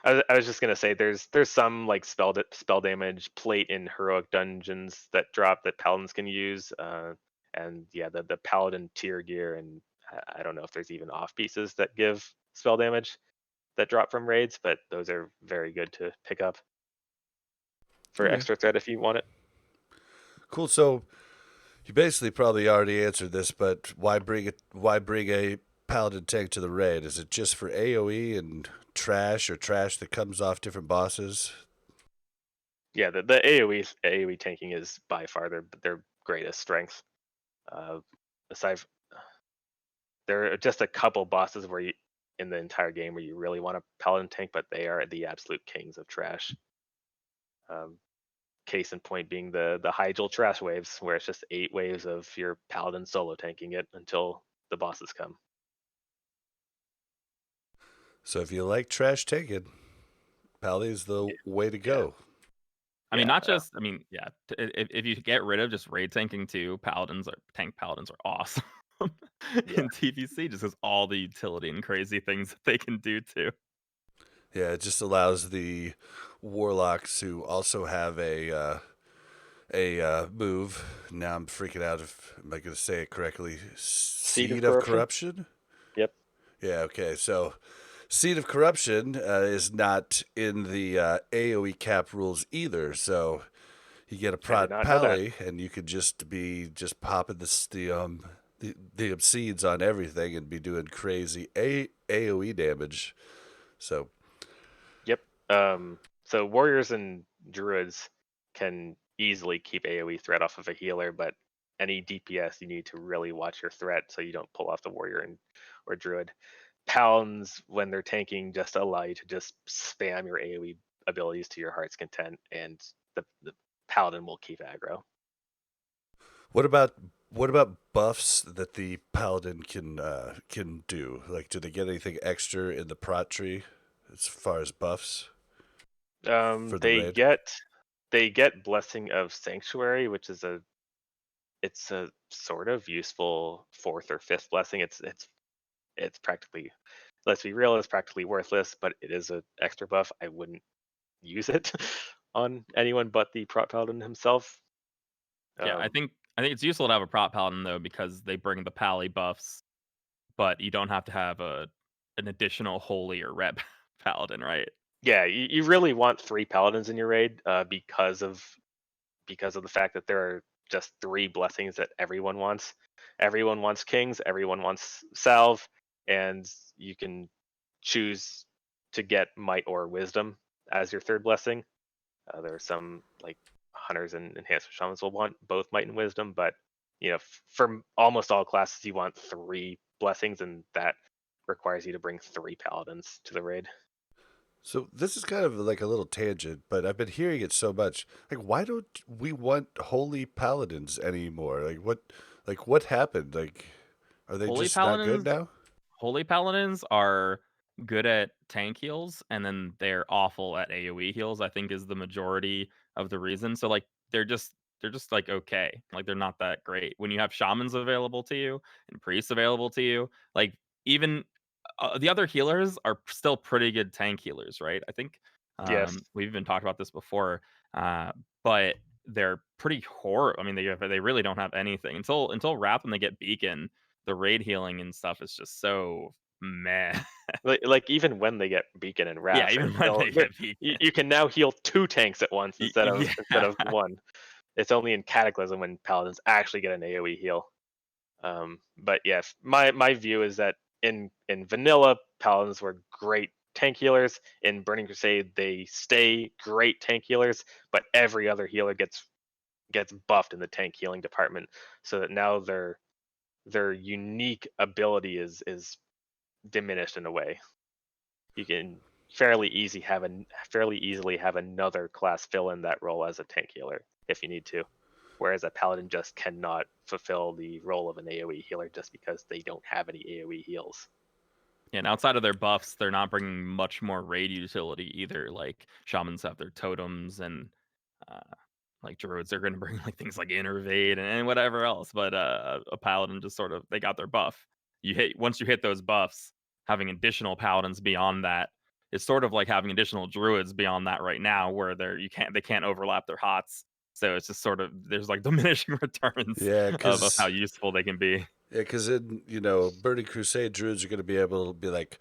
I was just gonna say there's some like spell damage plate in heroic dungeons that drop that paladins can use, and yeah, the paladin tier gear, and I don't know if there's even off pieces that give spell damage that drop from raids, but those are very good to pick up for Okay. extra threat if you want it. Cool. So you basically probably already answered this, but why bring a paladin tank to the raid? Is it just for AoE and trash that comes off different bosses? Yeah, the AoE tanking is by far their greatest strength. Aside, there are just a couple bosses where you in the entire game where you really want a paladin tank, but they are the absolute kings of trash. Um, Case in point being the Hyjal trash waves, where it's just 8 waves of your paladin solo tanking it until the bosses come. So if you like trash taken, Paladin's the way to go. I mean, Yeah, not just. I mean, yeah. If you get rid of just raid tanking too, paladins are awesome Yeah. in TBC just because all the utility and crazy things that they can do too. Yeah, it just allows the warlocks who also have a move. Now I'm freaking out. If am I going to say it correctly? Seed of corruption. Yep. Yeah. Okay. So, Seed of Corruption is not in the AOE cap rules either. So you get a I did prot not know that. pally, and you could just be popping the obsides on everything and be doing crazy AOE damage. So Yep. So warriors and druids can easily keep AoE threat off of a healer, but any DPS you need to really watch your threat so you don't pull off the warrior or druid. Paladins, when they're tanking, just allow you to just spam your AoE abilities to your heart's content, and the paladin will keep aggro. what about buffs that the paladin can do? Like, do they get anything extra in the prot tree as far as buffs for the They raid? get Blessing of Sanctuary, which is it's a sort of useful fourth or fifth blessing. It's practically, let's be real, it's practically worthless, but it is an extra buff. I wouldn't use it on anyone but the prot paladin himself. Yeah, I think it's useful to have a prop paladin though because they bring the pally buffs, but you don't have to have an additional holy or rep paladin, right? Yeah, you really want 3 paladins in your raid because of the fact that there are just 3 blessings that everyone wants. Everyone wants kings, everyone wants salve, and you can choose to get might or wisdom as your third blessing. There are some like hunters and enhancement shamans will want both might and wisdom, but for almost all classes you want 3 blessings, and that requires you to bring 3 paladins to the raid. So this is kind of like a little tangent, but I've been hearing it so much. Like, why don't we want holy paladins anymore? What happened? Like, are they Holy just not good paladins now? Holy paladins are good at tank heals, and then they're awful at AoE heals, I think is the majority of the reason. So like they're just like okay. Like they're not that great. When you have shamans available to you and priests available to you, like even the other healers are still pretty good tank healers, right? I think Yes. we've even talked about this before, but they're pretty horrible. I mean, they really don't have anything until Wrath when they get Beacon. The raid healing and stuff is just so meh. Like even when they get beacon and Yeah, wrath, even when they get Beacon. you can now heal 2 tanks at once Yeah. instead of 1. It's only in Cataclysm when paladins actually get an AoE heal. But yes, my view is that in vanilla, paladins were great tank healers. In Burning Crusade, they stay great tank healers, but every other healer gets buffed in the tank healing department, so that now they're their unique ability is diminished in a way. You can fairly easily have another class fill in that role as a tank healer if you need to. Whereas a paladin just cannot fulfill the role of an AoE healer just because they don't have any AoE heals. Yeah, and outside of their buffs, they're not bringing much more raid utility either. Like shamans have their totems, and like druids are going to bring like things like innervate and whatever else. But a paladin just sort of they got their buff. Once you hit those buffs, having additional paladins beyond that is sort of like having additional druids beyond that right now, where they can't overlap their hots. So it's just sort of there's like diminishing returns Yeah, of how because useful they can be. in Burning Crusade, druids are going to be able to be like,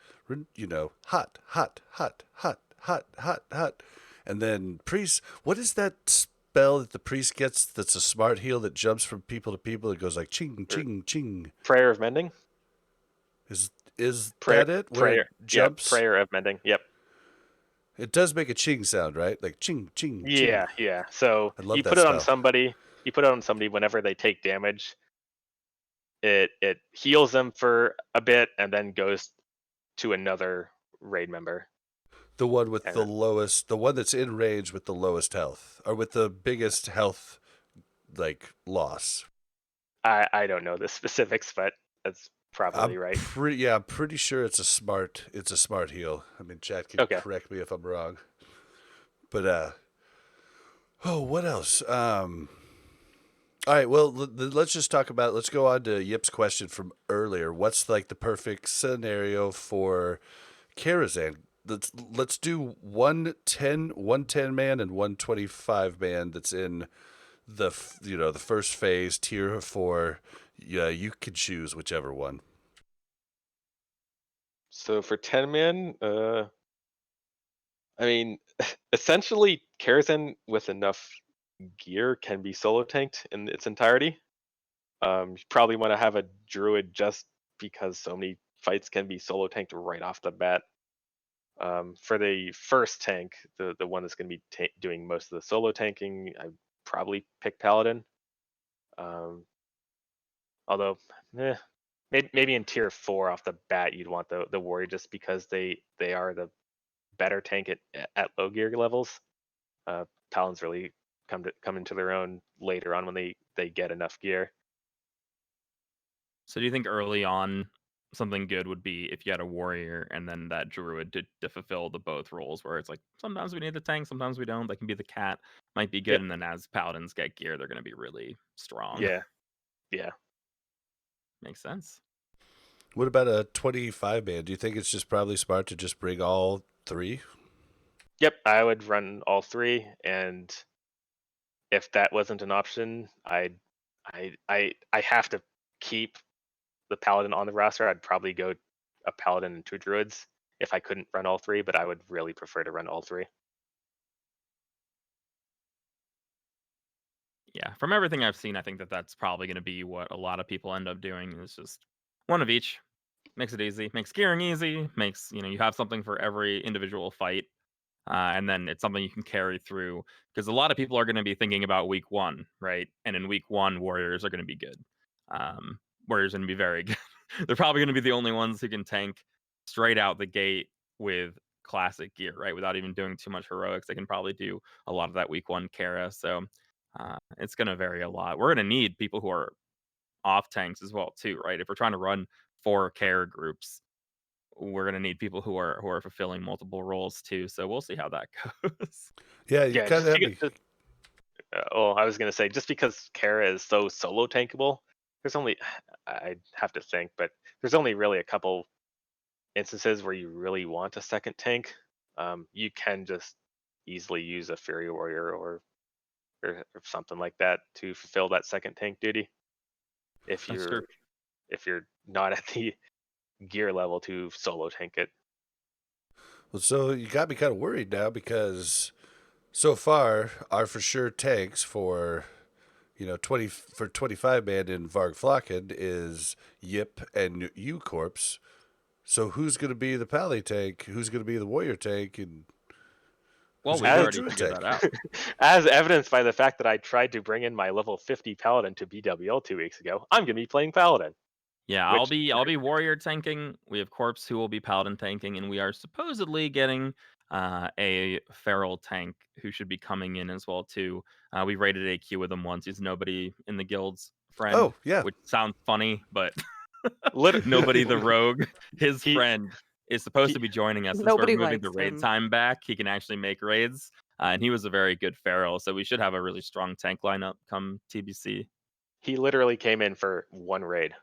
hot, hot, hot, hot, hot, hot, hot, and then priest. What is that spell that the priest gets? That's a smart heal that jumps from people to people. It goes like ching, ching, ching. Prayer of Mending? Is Prayer, that it? Where prayer, it jumps? Prayer of Mending. Yep. It does make a ching sound, right? Like ching, ching, ching. Yeah. So I love you that put it on spell. somebody. You put it on somebody whenever they take damage. It heals them for a bit and then goes to another raid member. The one with the And lowest, the one that's in range with the lowest health, or with the biggest health, like loss. I don't know the specifics, but that's probably right. I'm pretty sure it's a smart heal. I mean, chat can Okay. correct me if I'm wrong. But what else? All right, well, let's just talk about. Let's go on to Yip's question from earlier. What's like the perfect scenario for Karazhan? Let's do 110 man and 125 man. That's in the the first phase tier 4. Yeah, you can choose whichever one. So for 10 man, I mean, essentially, Karazhan with enough gear can be solo tanked in its entirety. You probably want to have a druid just because so many fights can be solo tanked right off the bat. For the first tank, the one that's going to be doing most of the solo tanking, I probably pick Paladin. Although, maybe in tier 4 off the bat, you'd want the warrior just because they are the better tank at low gear levels. Paladins really come into their own later on when they get enough gear. So do you think early on something good would be if you had a warrior and then that druid to fulfill the both roles, where it's like sometimes we need the tank, sometimes we don't. They can be the cat, might be good, Yep. and then as paladins get gear, they're going to be really strong. Yeah. Makes sense. What about a 25 man? Do you think it's just probably smart to just bring all 3? Yep, I would run all 3, and if that wasn't an option, I have to keep the paladin on the roster. I'd probably go a paladin and 2 druids if I couldn't run all 3, but I would really prefer to run all 3. Yeah, from everything I've seen, I think that's probably going to be what a lot of people end up doing. Is just one of each. Makes it easy, makes gearing easy, makes you have something for every individual fight. And then it's something you can carry through, because a lot of people are going to be thinking about week 1, right? And in week 1, warriors are going to be good. Warriors are going to be very good. They're probably going to be the only ones who can tank straight out the gate with classic gear, right? Without even doing too much heroics. They can probably do a lot of that week 1 Kara. So it's going to vary a lot. We're going to need people who are off tanks as well, too, right? If we're trying to run 4 Kara groups, we're going to need people who are fulfilling multiple roles too. So we'll see how that goes. Yeah, you Yeah, kind of have me. I was gonna say, just because Kara is so solo tankable, there's only I'd have to think, but there's only really a couple instances where you really want a second tank. You can just easily use a Fury Warrior or something like that to fulfill that second tank duty. If That's true. you're not at the gear level to solo tank it. Well, so you got me kind of worried now, because so far our for sure tanks for 25 man in Vargflocken is Yip and U Corpse. So who's going to be the Pally tank? Who's going to be the warrior tank? And Well, who's we've gonna be the already druid figured tank? that out. As evidenced by the fact that I tried to bring in my level 50 Paladin to BWL 2 weeks ago, I'm going to be playing Paladin. Yeah, Which I'll be warrior tanking. We have corpse who will be paladin tanking, and we are supposedly getting a feral tank who should be coming in as well too. We rated AQ with him once. He's nobody in the guild's friend, Oh, yeah. which sounds funny, but lit- nobody the rogue. His he friend is supposed he to be joining us since we're Nobody moving the likes raid him. time back. He can actually make raids, and he was a very good feral. So we should have a really strong tank lineup come TBC. he literally came in for one raid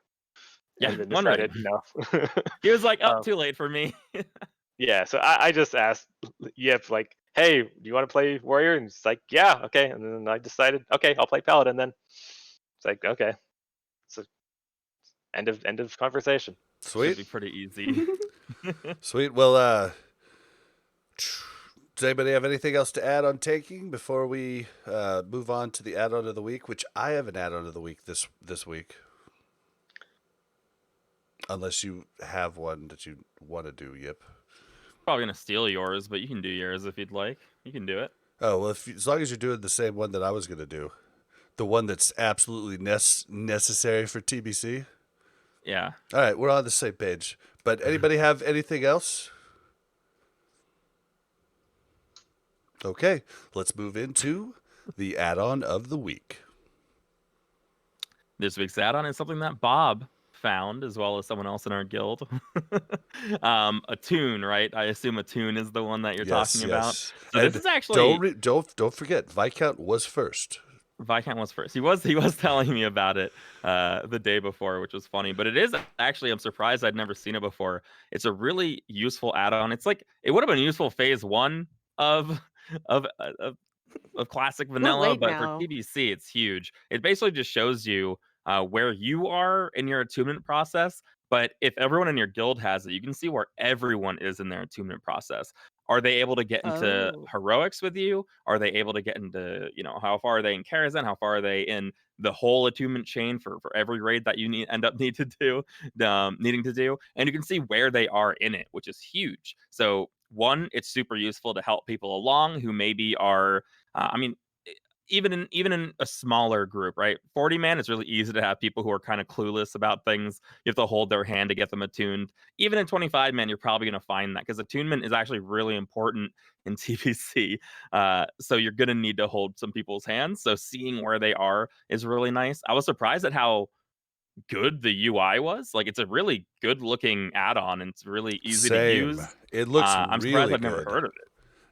Yeah, and then one raid. decided no. He was like, "Oh, Um, too late for me." yeah, so I just asked Yip like, "Hey, do you want to play warrior?" And it's like, "Yeah, okay." And then I decided, "Okay, I'll play paladin then." It's like, "Okay." So end of conversation. Should Sweet. be pretty easy. Sweet. Well, does anybody have anything else to add on taking before we move on to the add-on of the week? Which I have an add-on of the week this week, unless you have one that you want to do. Yep. Probably gonna steal yours, but you can do yours if you'd like. You can do it. Oh well, as long as you're doing the same one that I was gonna do, the one that's absolutely necessary for TBC. Yeah. All right, we're on the same page. But anybody have anything else? Okay, let's move into the add-on of the week. This week's add-on is something that Bob found, as well as someone else in our guild. A tune, right? I assume a tune is the one that you're talking about. So And this is actually don't forget, Viscount was first. Viscount was first. He was telling me about it the day before, which was funny. But it is actually, I'm surprised I'd never seen it before. It's a really useful add-on. It's like it would have been useful phase 1 of of of, of classic vanilla, late but for now. TBC, it's huge. It basically just shows you where you are in your attunement process. But if everyone in your guild has it, you can see where everyone is in their attunement process. Are they able to get into Oh. heroics with you? Are they able to get into, how far are they in Karazhan? How far are they in the whole attunement chain for every raid that you needing to do? And you can see where they are in it, which is huge. So one, it's super useful to help people along who maybe are, even in a smaller group, right? 40 man, it's really easy to have people who are kind of clueless about things. You have to hold their hand to get them attuned. Even in 25 man, you're probably going to find that because attunement is actually really important in TBC. So you're going to need to hold some people's hands. So seeing where they are is really nice. I was surprised at how good the UI was. Like it's a really good looking add-on and it's really easy to Same. use. It looks I'm surprised really I've never good. heard of it.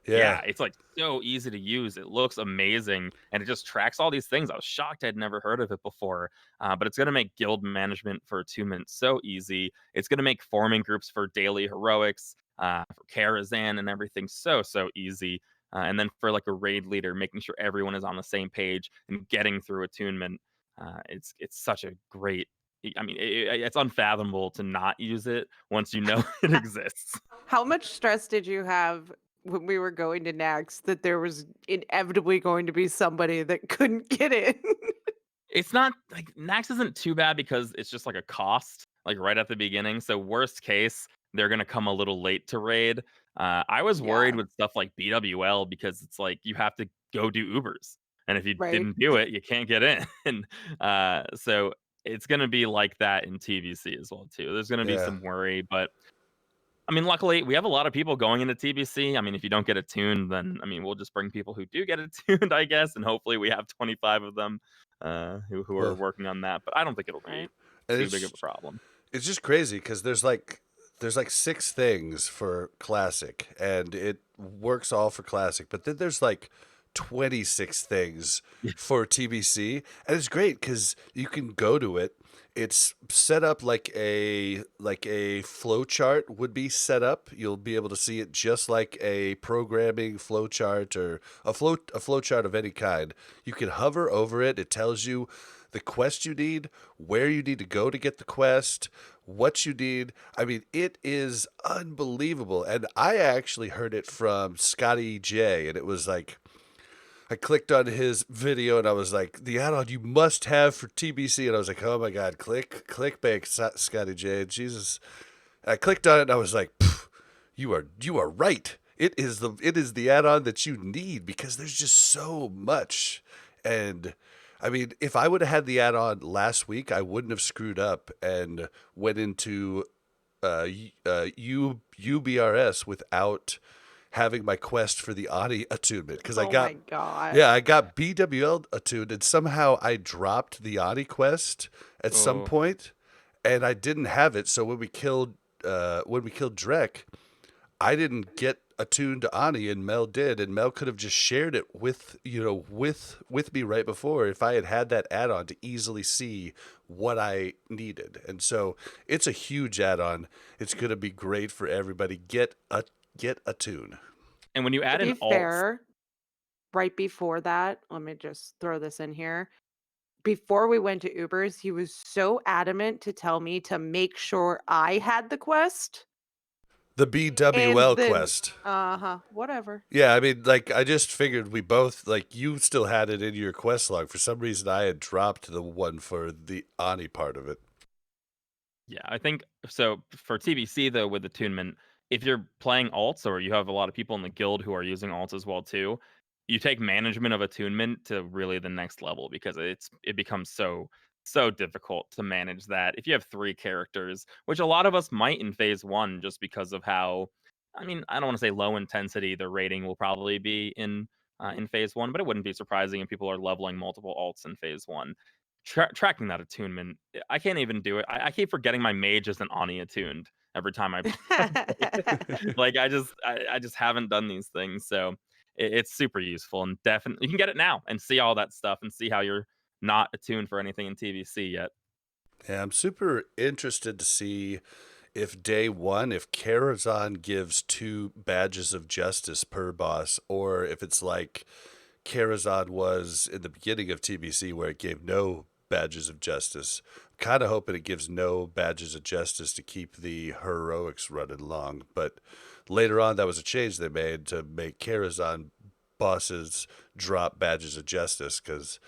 Yeah. Yeah, it's like so easy to use. It looks amazing, and it just tracks all these things. I was shocked I'd never heard of it before. But it's going to make guild management for attunement so easy. It's going to make forming groups for daily heroics, for Karazhan and everything so easy. And then for like a raid leader, making sure everyone is on the same page and getting through attunement. It's such a great. It's unfathomable to not use it once you know it exists. How much stress did you have when we were going to Nax that there was inevitably going to be somebody that couldn't get in? It's not like Nax isn't too bad because it's just like a cost, like right at the beginning. So worst case, they're gonna come a little late to raid. I was worried Yeah, with stuff like BWL because it's like you have to go do Ubers, and if you right. didn't do it, you can't get in. And so it's gonna be like that in TBC as well too. There's gonna be Yeah. some worry, but luckily, we have a lot of people going into TBC. If you don't get attuned, then we'll just bring people who do get attuned, I guess, and hopefully we have 25 of them who are Well, working on that. But I don't think it'll be Right. and too big of a problem. it's just crazy because there's like 6 things for classic, and it works all for classic. But then there's like 26 things for TBC, and it's great because you can go to it. It's set up like a flow chart would be set up. You'll be able to see it just like a programming flow chart or a flow chart of any kind. You can hover over it. It tells you the quest you need, where you need to go to get the quest, what you need. It is unbelievable. And I actually heard it from Scotty J, and it was like, I clicked on his video and I was like, the add-on you must have for TBC. And I was like, oh my God, clickbait, Scotty J. Jesus. And I clicked on it and I was like, you are right. It is the add-on that you need because there's just so much. And I mean, if I would have had the add-on last week, I wouldn't have screwed up and went into UBRS without having my quest for the Ani attunement because Oh my god. I got BWL attuned and somehow I dropped the Ani quest at some Oh. point and I didn't have it. So when we killed Drek, I didn't get attuned to Ani and Mel did, and Mel could have just shared it with me right before if I had that add-on to easily see what I needed. And so it's a huge add-on. It's going to be great for everybody. Get attuned. And when you add To in be alts, fair, right before that, let me just throw this in here. Before we went to Ubers, he was so adamant to tell me to make sure I had the quest. The BWL And then, quest. whatever. Yeah, I mean, like, I just figured we both, like, you still had it in your quest log. For some reason, I had dropped the one for the Ani part of it. yeah, I think so. For TBC though, with attunement, if you're playing alts or you have a lot of people in the guild who are using alts as well too, you take management of attunement to really the next level because it becomes so difficult to manage that if you have 3 characters, which a lot of us might in phase 1 just because of how, I mean, I don't want to say low intensity the rating will probably be in phase 1, but it wouldn't be surprising if people are leveling multiple alts in phase 1. Tracking that attunement, I can't even do it. I keep forgetting my mage isn't Ani attuned every time I play. Like I just haven't done these things, so it's super useful and definitely you can get it now and see all that stuff and see how you're not attuned for anything in TBC yet. Yeah, I'm super interested to see if day 1, if Karazhan gives 2 badges of justice per boss, or if it's like Karazhan was in the beginning of TBC where it gave no badges of justice. I'm kind of hoping it gives no badges of justice to keep the heroics running long. But later on, that was a change they made to make Karazhan bosses drop badges of justice because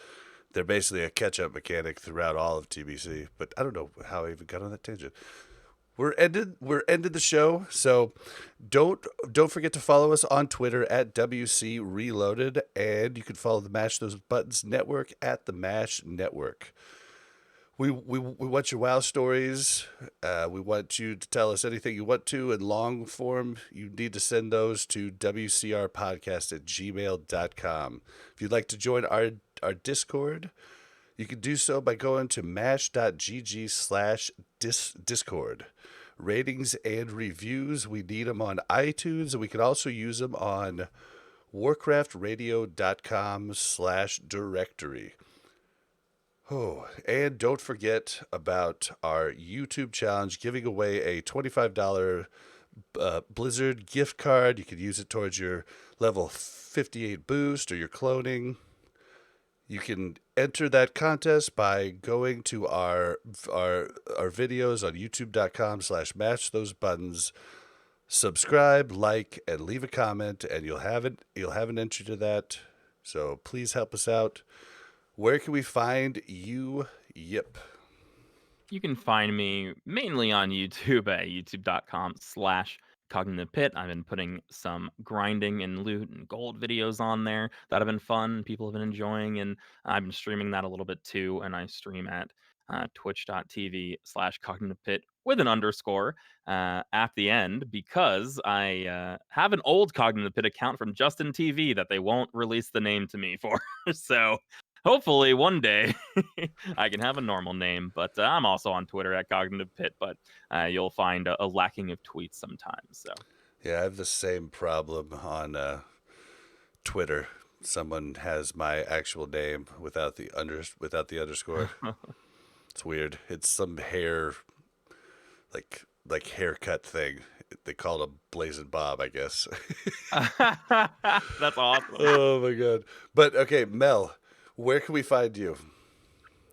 they're basically a catch-up mechanic throughout all of TBC. But I don't know how I even got on that tangent. We're ended the show, so don't forget to follow us on Twitter at WC Reloaded, and you can follow the Mash Those Buttons Network at the Mash Network. We want your WoW stories. We want you to tell us anything you want to in long form. You need to send those to wcrpodcast@gmail.com. If you'd like to join our Discord, you can do so by going to mash.gg/discord. Ratings and reviews, we need them on iTunes, and we can also use them on warcraftradio.com/directory. Oh, and don't forget about our YouTube challenge, giving away a $25 Blizzard gift card. You can use it towards your level 58 boost or your cloning. You can enter that contest by going to our videos on youtube.com/matchthose-buttons. Subscribe, like, and leave a comment, and you'll have an entry to that. So please help us out. Where can we find you, Yip? You can find me mainly on YouTube at youtube.com/Cognitive Pit. I've been putting some grinding and loot and gold videos on there that have been fun. People have been enjoying, and I've been streaming that a little bit too. And I stream at twitch.tv/Cognitive Pit with an underscore at the end because I have an old Cognitive Pit account from Justin TV that they won't release the name to me for. So hopefully one day I can have a normal name, but I'm also on Twitter at Cognitive Pit, but you'll find a lacking of tweets sometimes. So Yeah, I have the same problem on Twitter. Someone has my actual name without the underscore. It's weird. It's some hair, like haircut thing. They call it a Blazing Bob, I guess. that's awesome. Oh my god! But okay, Mel, where can we find you?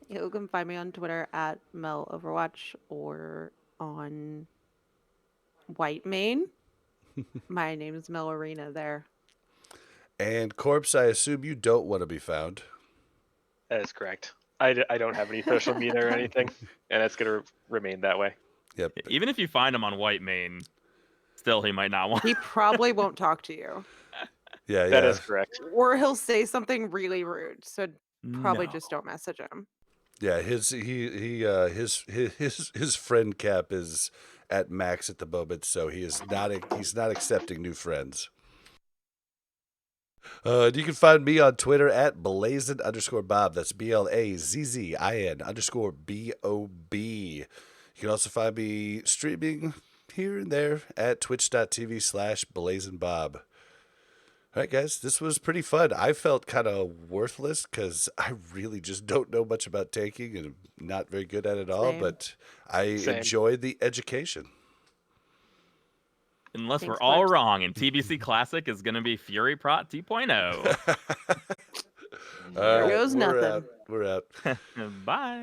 You can find me on Twitter at MelOverwatch or on Whitemane. My name is Mel Arena there. And Corpse, I assume you don't want to be found. That is correct. I don't have any social media or anything, and it's going to remain that way. Yep. Even if you find him on Whitemane, still he might not want. He probably won't talk to you. Yeah, That is correct. Or he'll say something really rude. So Probably No. just don't message him. Yeah, his friend cap is at max at the moment, so he's not accepting new friends. You can find me on Twitter at blazin_Bob. That's BLAZZIN_BOB. You can also find me streaming here and there at twitch.tv/blazinbob. All right, guys, this was pretty fun. I felt kind of worthless because I really just don't know much about tanking and I'm not very good at it all, Same. but I Same. enjoyed the education. Unless Thanks, we're all Clips. wrong and TBC Classic is going to be Fury Prot 2.0. All right, goes we're nothing. out. We're out. Bye.